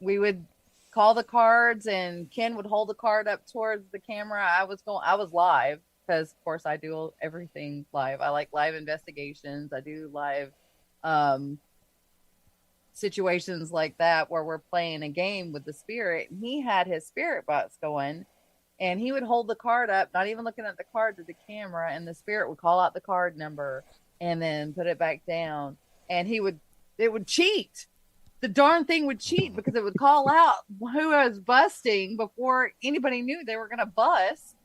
we would call the cards, and Ken would hold the card up towards the camera. I was live because, of course, I do everything live. I like live investigations. I do live situations like that where we're playing a game with the spirit. And he had his spirit box going, and he would hold the card up, not even looking at the card, to the camera, and the spirit would call out the card number and then put it back down. And it would cheat. The darn thing would cheat because it would call out who was busting before anybody knew they were going to bust,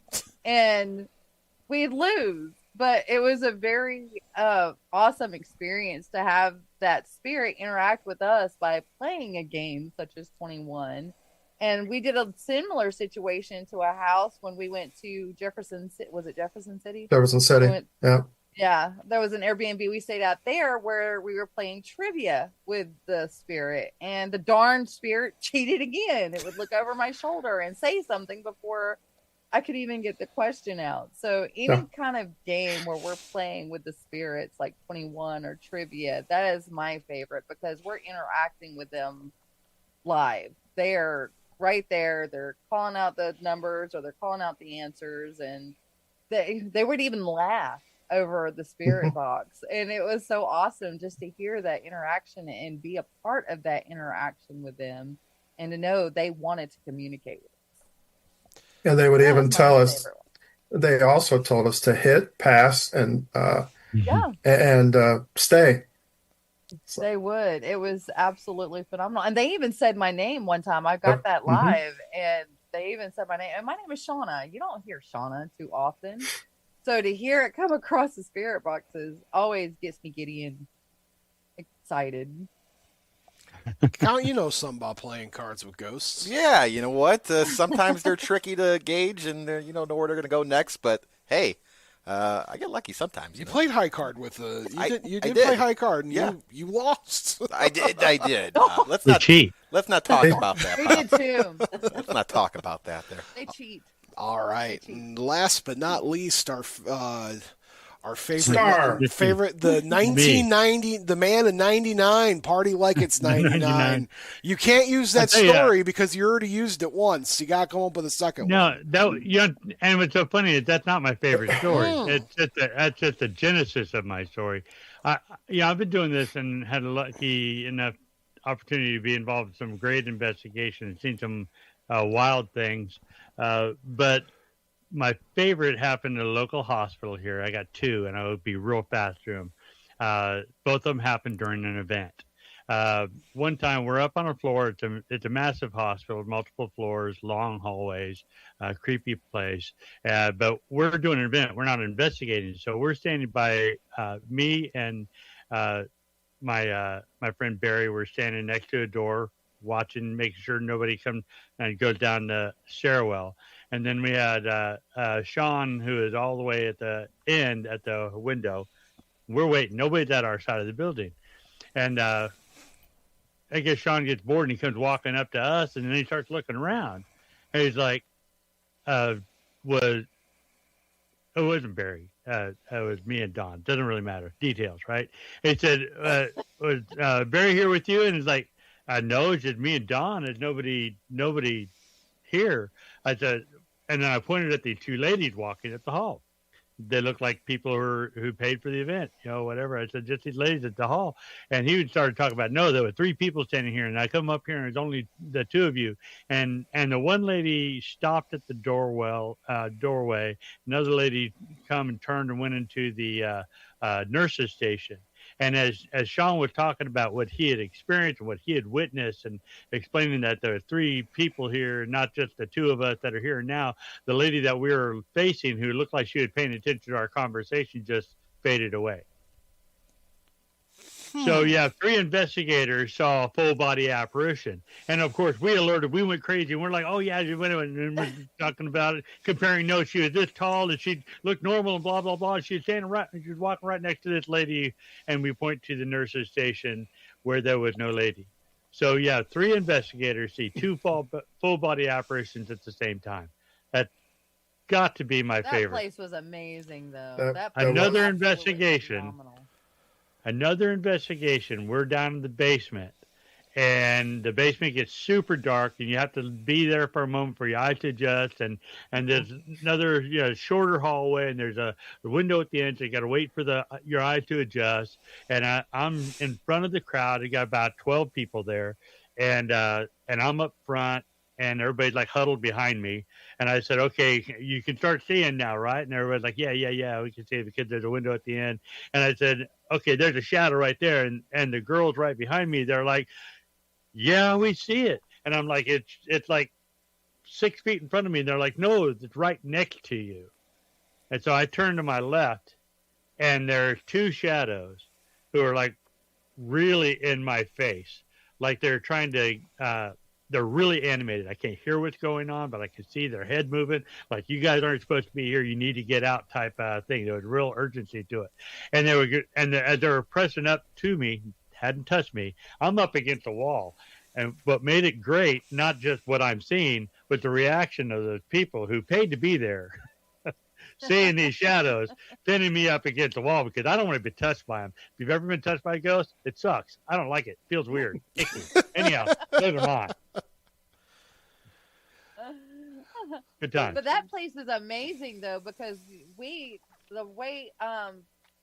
and we'd lose. But it was a very awesome experience to have that spirit interact with us by playing a game such as 21. And we did a similar situation to a house when we went to Jefferson City. Was it Jefferson City?
Jefferson City, yeah.
Yeah, there was an Airbnb we stayed out there where we were playing trivia with the spirit, and the darn spirit cheated again. It would look over my shoulder and say something before I could even get the question out. So any kind of game where we're playing with the spirits, like 21 or trivia, that is my favorite because we're interacting with them live. They're right there. They're calling out the numbers or they're calling out the answers, and they would even laugh over the spirit box. And it was so awesome just to hear that interaction and be a part of that interaction with them and to know they wanted to communicate with us.
And they would even tell us, they also told us to hit, pass, and stay. So.
They would. It was absolutely phenomenal. And they even said my name one time. I got that live, and they even said my name. And my name is Shauna. You don't hear Shauna too often. So to hear it come across the spirit boxes always gets me giddy and excited.
Count, you know something about playing cards with ghosts.
Yeah, you know what? Sometimes they're tricky to gauge, and you don't know where they're going to go next. But hey, I get lucky sometimes.
You played high card with you did play high card, and you lost.
I did. Let's not talk about that.
We did too.
Let's not talk about that. There.
They cheat.
All right. And last but not least, our favorite
Star.
the 1990, the man in 99, party like it's 99. You can't use that story because you already used it once. You got to come up with a second one.
And what's so funny is that's not my favorite story. That's just the genesis of my story. I've been doing this and had lucky enough. opportunity to be involved in some great investigation and seen some wild things. But my favorite happened at a local hospital here. I got two, and I would be real fast through them. Both of them happened during an event. One time we're up on a floor. It's a massive hospital, multiple floors, long hallways, creepy place. But we're doing an event. We're not investigating. So we're standing by me and my friend Barry. We're standing next to a door, watching, making sure nobody comes and goes down the stairwell. And then we had Sean, who is all the way at the end at the window. We're waiting. Nobody's at our side of the building. And I guess Sean gets bored and he comes walking up to us, and then he starts looking around. And he's like, it wasn't Barry. It was me and Don. Doesn't really matter. Details, right? He said, was Barry here with you? And he's like, no, it's just me and Don. There's nobody here. I said, and then I pointed at the two ladies walking at the hall. They looked like people who paid for the event, whatever. I said, just these ladies at the hall. And he started talking about, no, there were three people standing here. And I come up here and there's only the two of you. And the one lady stopped at the doorway. Another lady come and turned and went into the nurse's station. And as Sean was talking about what he had experienced and what he had witnessed and explaining that there are three people here, not just the two of us that are here now, the lady that we were facing who looked like she was paying attention to our conversation just faded away. So, yeah, 3 investigators saw a full-body apparition. And, of course, we alerted. We went crazy. And we're like, oh, yeah, she went and we're talking about it, comparing notes. She was this tall, and she looked normal, and blah, blah, blah. She was standing right, she was walking right next to this lady, and we point to the nurse's station where there was no lady. So, yeah, 3 investigators see 2 full-body apparitions at the same time. That's got to be my favorite.
That place was amazing, though.
Another investigation. Phenomenal. Another investigation. We're down in the basement, and the basement gets super dark, and you have to be there for a moment for your eyes to adjust. And there's another shorter hallway, and there's a window at the end, so you got to wait for your eyes to adjust. And I'm in front of the crowd. I got about 12 people there, and I'm up front, and everybody's like huddled behind me. And I said, okay, you can start seeing now, right? And everybody's like, yeah, we can see it because there's a window at the end. And I said, okay, there's a shadow right there. And the girls right behind me, they're like, yeah, we see it. And I'm like, it's like 6 feet in front of me. And they're like, no, it's right next to you. And so I turned to my left, and there's 2 shadows who are like really in my face. Like they're trying to, they're really animated. I can't hear what's going on, but I can see their head moving. Like, you guys aren't supposed to be here. You need to get out type thing. There was real urgency to it. And they were good. And as they were pressing up to me, hadn't touched me, I'm up against the wall. And what made it great, not just what I'm seeing, but the reaction of those people who paid to be there, seeing these shadows, pinning me up against the wall because I don't want to be touched by them. If you've ever been touched by a ghost, it sucks. I don't like it. It feels weird. Icky. Anyhow, those are mine. Good time.
But that place is amazing, though, because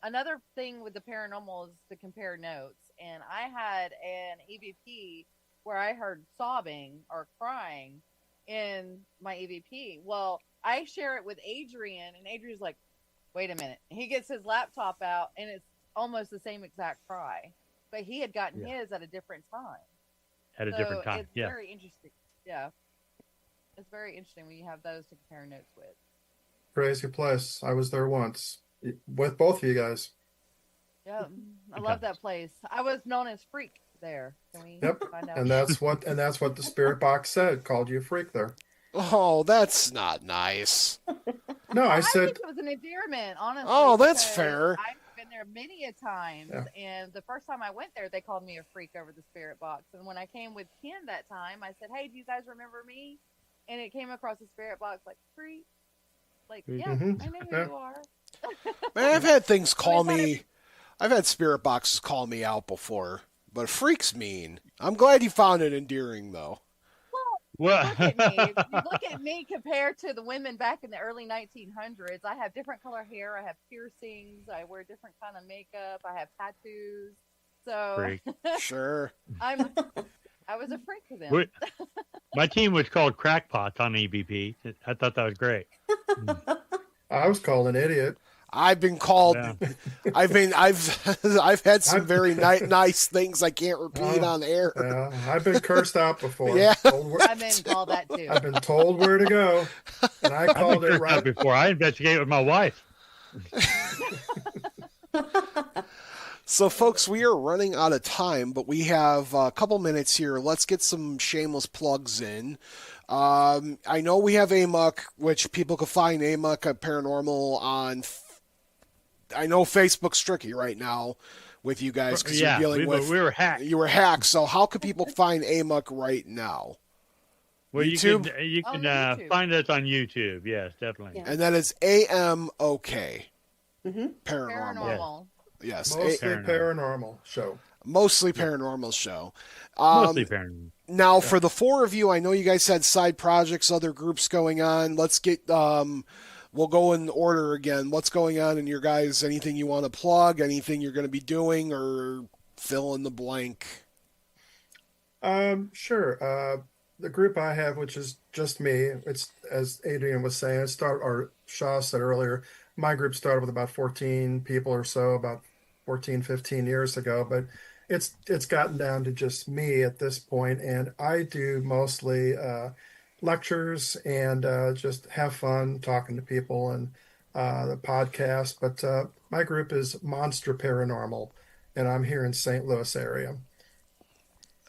another thing with the paranormal is to compare notes. And I had an EVP where I heard sobbing or crying in my EVP. Well, I share it with Adrian, and Adrian's like, wait a minute. He gets his laptop out, and it's almost the same exact cry. But he had gotten his at a different time.
At a different time,
it's very interesting. Yeah. It's very interesting when you have those to compare notes with.
Crazy place. I was there once with both of you guys.
Yeah, I love that place. I was known as Freak there. Can we find out?
And that's what the spirit box said. Called you a freak there.
Oh, that's not nice.
No, I said
think it was an endearment, honestly.
Oh, that's fair.
I've been there many a times, and the first time I went there, they called me a freak over the spirit box. And when I came with Ken that time, I said, "Hey, do you guys remember me?" And it came across the spirit box like freak. Like, yeah, I know who you are.
Man, I've had things call me. I've had spirit boxes call me out before, but freak's mean. I'm glad you found it endearing, though.
Well, look at me compared to the women back in the early 1900s. I have different color hair. I have piercings. I wear different kind of makeup. I have tattoos. So
Freak.
Sure.
I was a freak to them.
My team was called Crackpots on EBP. I thought that was great.
I was called an idiot.
I've been called.
Yeah.
I've had some very nice things I can't repeat on air.
Yeah, I've been cursed out before.
Yeah.
I've been called that too.
I've been told where to go, and I called it right.
Before I investigated with my wife.
So, folks, we are running out of time, but we have a couple minutes here. Let's get some shameless plugs in. I know we have AMOK, which people can find AMOK Paranormal on. I know Facebook's tricky right now with you guys because you're dealing with.
We were hacked.
You were hacked. So, how can people find AMOK right now?
Well,
YouTube?
you can
YouTube.
find us on YouTube. Yes, definitely.
Yeah.
And then it's AMOK
Mm-hmm.
Paranormal.
Yes,
Mostly paranormal show.
mostly paranormal show.
Mostly paranormal.
Now, for the four of you, I know you guys had side projects, other groups going on. Let's get, we'll go in order again. What's going on in your guys? Anything you want to plug? Anything you're going to be doing, or fill in the blank?
Sure. The group I have, which is just me, it's as Adrian was saying, or Shaw said earlier, my group started with about 14 people or so, about 14, 15 years ago, but it's gotten down to just me at this point, and I do mostly lectures and just have fun talking to people and the podcast. But my group is Monster Paranormal, and I'm here in St. Louis area.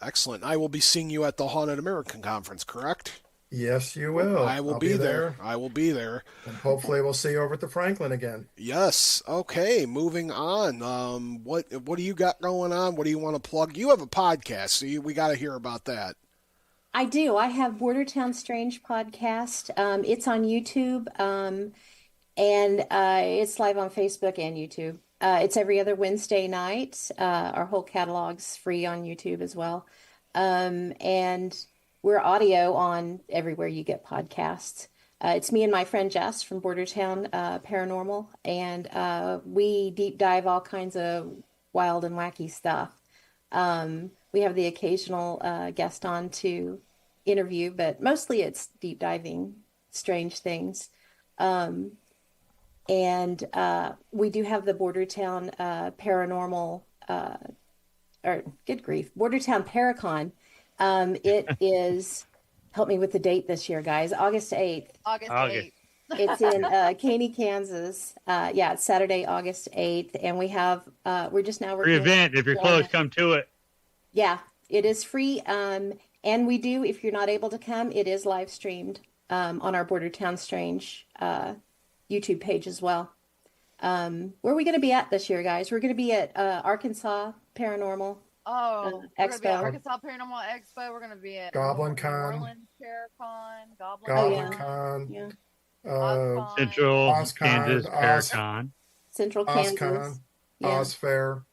Excellent. I will be seeing you at the Haunted American Conference, correct?
Yes, you will.
I'll be there. I will be there.
And hopefully we'll see you over at the Franklin again.
Yes. Okay. Moving on. What do you got going on? What do you want to plug? You have a podcast, so we got to hear about that.
I do. I have Bordertown Strange podcast. It's on YouTube, and it's live on Facebook and YouTube. It's every other Wednesday night. Our whole catalog's free on YouTube as well. And we're audio on everywhere you get podcasts. It's me and my friend Jess from Bordertown Paranormal, and we deep dive all kinds of wild and wacky stuff. We have the occasional guest on to interview, but mostly it's deep diving strange things. And we do have the Bordertown Paranormal, or good grief, Bordertown Paracon. It is, help me with the date this year, guys, August 8th.
August 8th.
It's in Caney, Kansas. It's Saturday, August 8th. And we have, we're just now working.
Free event. If you're close, come to it.
Yeah, it is free. And we do, if you're not able to come, it is live streamed on our Bordertown Strange YouTube page as well. Where are we going to be at this year, guys? We're going to be at Arkansas Paranormal.
Oh, we're going to be at
Expo.
Arkansas Paranormal Expo. We're going to be at
Goblin
New
Con.
Orleans Paracon.
Goblin
yeah.
Con.
Yeah.
OzCon.
Central
OzCon,
Kansas Paracon.
Central Kansas.
OzCon,
Yeah.
Ozfair.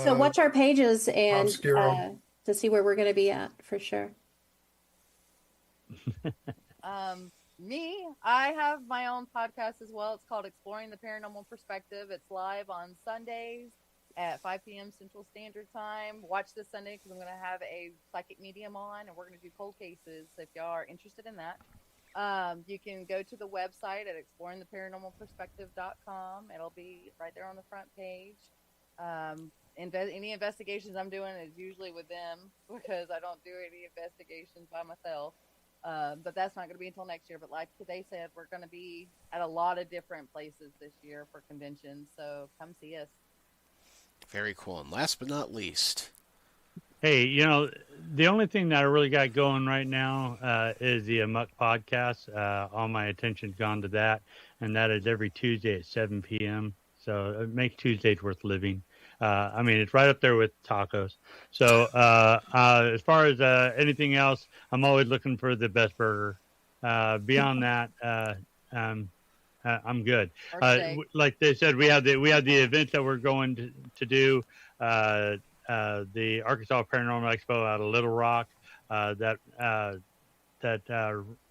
So watch our pages and
Obscuro.
to see where we're going to be at for sure.
Me, I have my own podcast as well. It's called Exploring the Paranormal Perspective. It's live on Sundays at 5 p.m. Central Standard Time. Watch this Sunday because I'm going to have a psychic medium on, and we're going to do cold cases. So if y'all are interested in that, you can go to the website at exploringtheParanormalPerspective.com. It'll be right there on the front page. Any investigations I'm doing is usually with them because I don't do any investigations by myself. But that's not going to be until next year. But like they said, we're going to be at a lot of different places this year for conventions. So come see us.
Very cool. And last but not least,
Hey, the only thing that I really got going right now is the AMOK Podcast. All my attention's gone to that, and that is every Tuesday at 7 p.m. So it makes Tuesdays worth living. I mean, it's right up there with tacos. So as far as anything else, I'm always looking for the best burger. Beyond that, I'm good. Like they said, we have the event that we're going to do. The Arkansas Paranormal Expo out of Little Rock that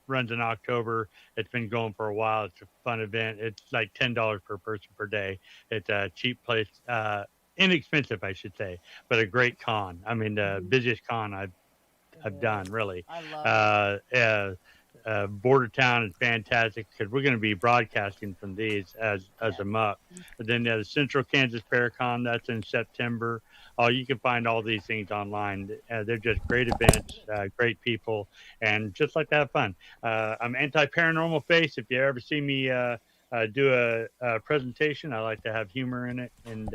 runs in October. It's been going for a while. It's a fun event. It's like $10 per person per day. It's a cheap place. inexpensive, I should say, but a great con. I mean, the busiest con I've done, really.
I love it.
Border Town is fantastic because we're going to be broadcasting from these as a muck. But then the Central Kansas Paracon, that's in September. Oh, you can find all these things online. They're just great events, great people, and just like to have fun. I'm anti-paranormal face. If you ever see me do a presentation, I like to have humor in it and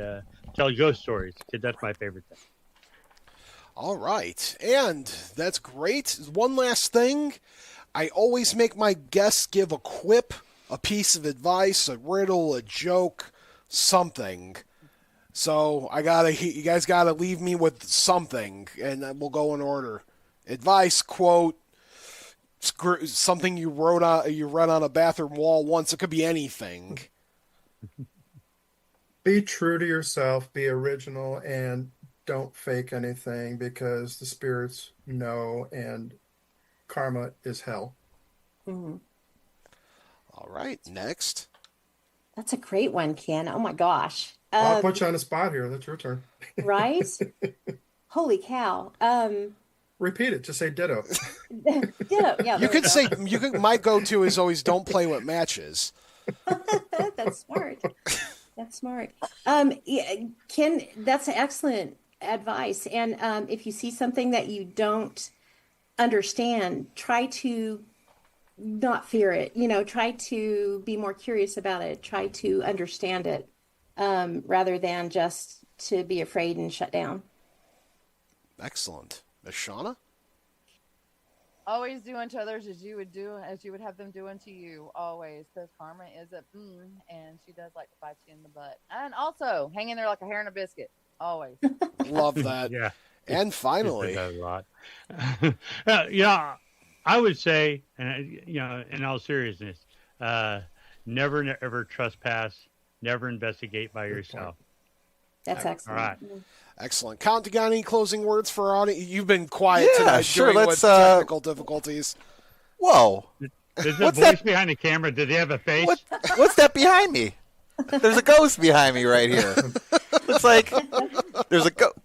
tell ghost stories because that's my favorite thing.
All right. And that's great. One last thing. I always make my guests give a quip, a piece of advice, a riddle, a joke, something. So you guys gotta leave me with something, and we'll go in order. Advice, quote, something you read on a bathroom wall once. It could be anything.
Be true to yourself, be original, and don't fake anything because the spirits know and karma is hell.
Mm-hmm.
All right, next.
That's a great one, Ken. Oh my gosh.
I'll put you on the spot here. That's your turn.
Right? Holy cow.
Repeat it. Just say ditto.
Ditto. Yeah.
You could say my go-to is always don't play with matches.
That's smart. That's smart. Yeah, Ken, that's excellent advice. And if you see something that you don't understand, try to not fear it. Try to be more curious about it. Try to understand it rather than just to be afraid and shut down.
Excellent. Miss Shauna?
Always do unto others as you would have them do unto you. Always, because karma is and she does like to bite you in the butt. And also, hang in there like a hair in a biscuit. Always.
Love that.
Yeah.
And finally,
that a lot. Yeah, I would say, and in all seriousness, never ever trespass. Never investigate by yourself.
That's excellent.
All right.
Excellent. Count, you got any closing words for our audience? You've been quiet tonight
sure.
with technical difficulties.
Whoa.
Is the voice behind the camera? Did he have a face?
What's that behind me? There's a ghost behind me right here. Looks like there's a ghost.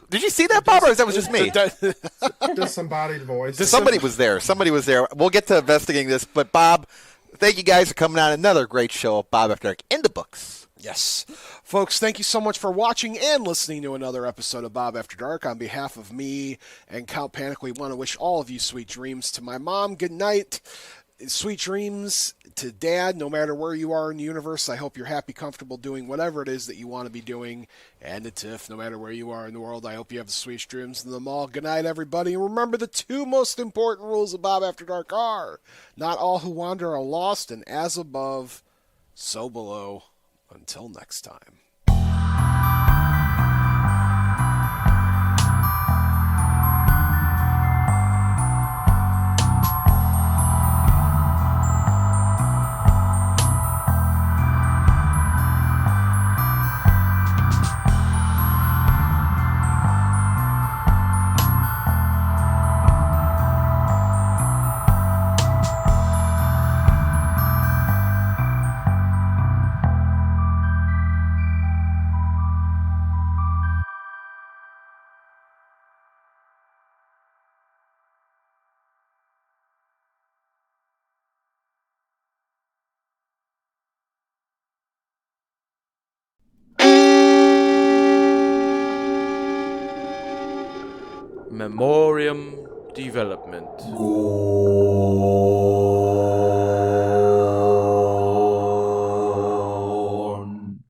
Did you see that, Bob, or that was just me?
Disembodied voice.
Somebody was there. We'll get to investigating this. But, Bob, thank you guys for coming on another great show of Bob After Dark in the books.
Yes. Folks, thank you so much for watching and listening to another episode of Bob After Dark. On behalf of me and Count Panic, we want to wish all of you sweet dreams. To my mom, good night. Sweet dreams to Dad, no matter where you are in the universe. I hope you're happy, comfortable doing whatever it is that you want to be doing. And to Tiff, no matter where you are in the world, I hope you have the sweet dreams to them all. Good night, everybody. And remember, the two most important rules of Bob After Dark are: not all who wander are lost, and as above, so below. Until next time.
Memoriam Development.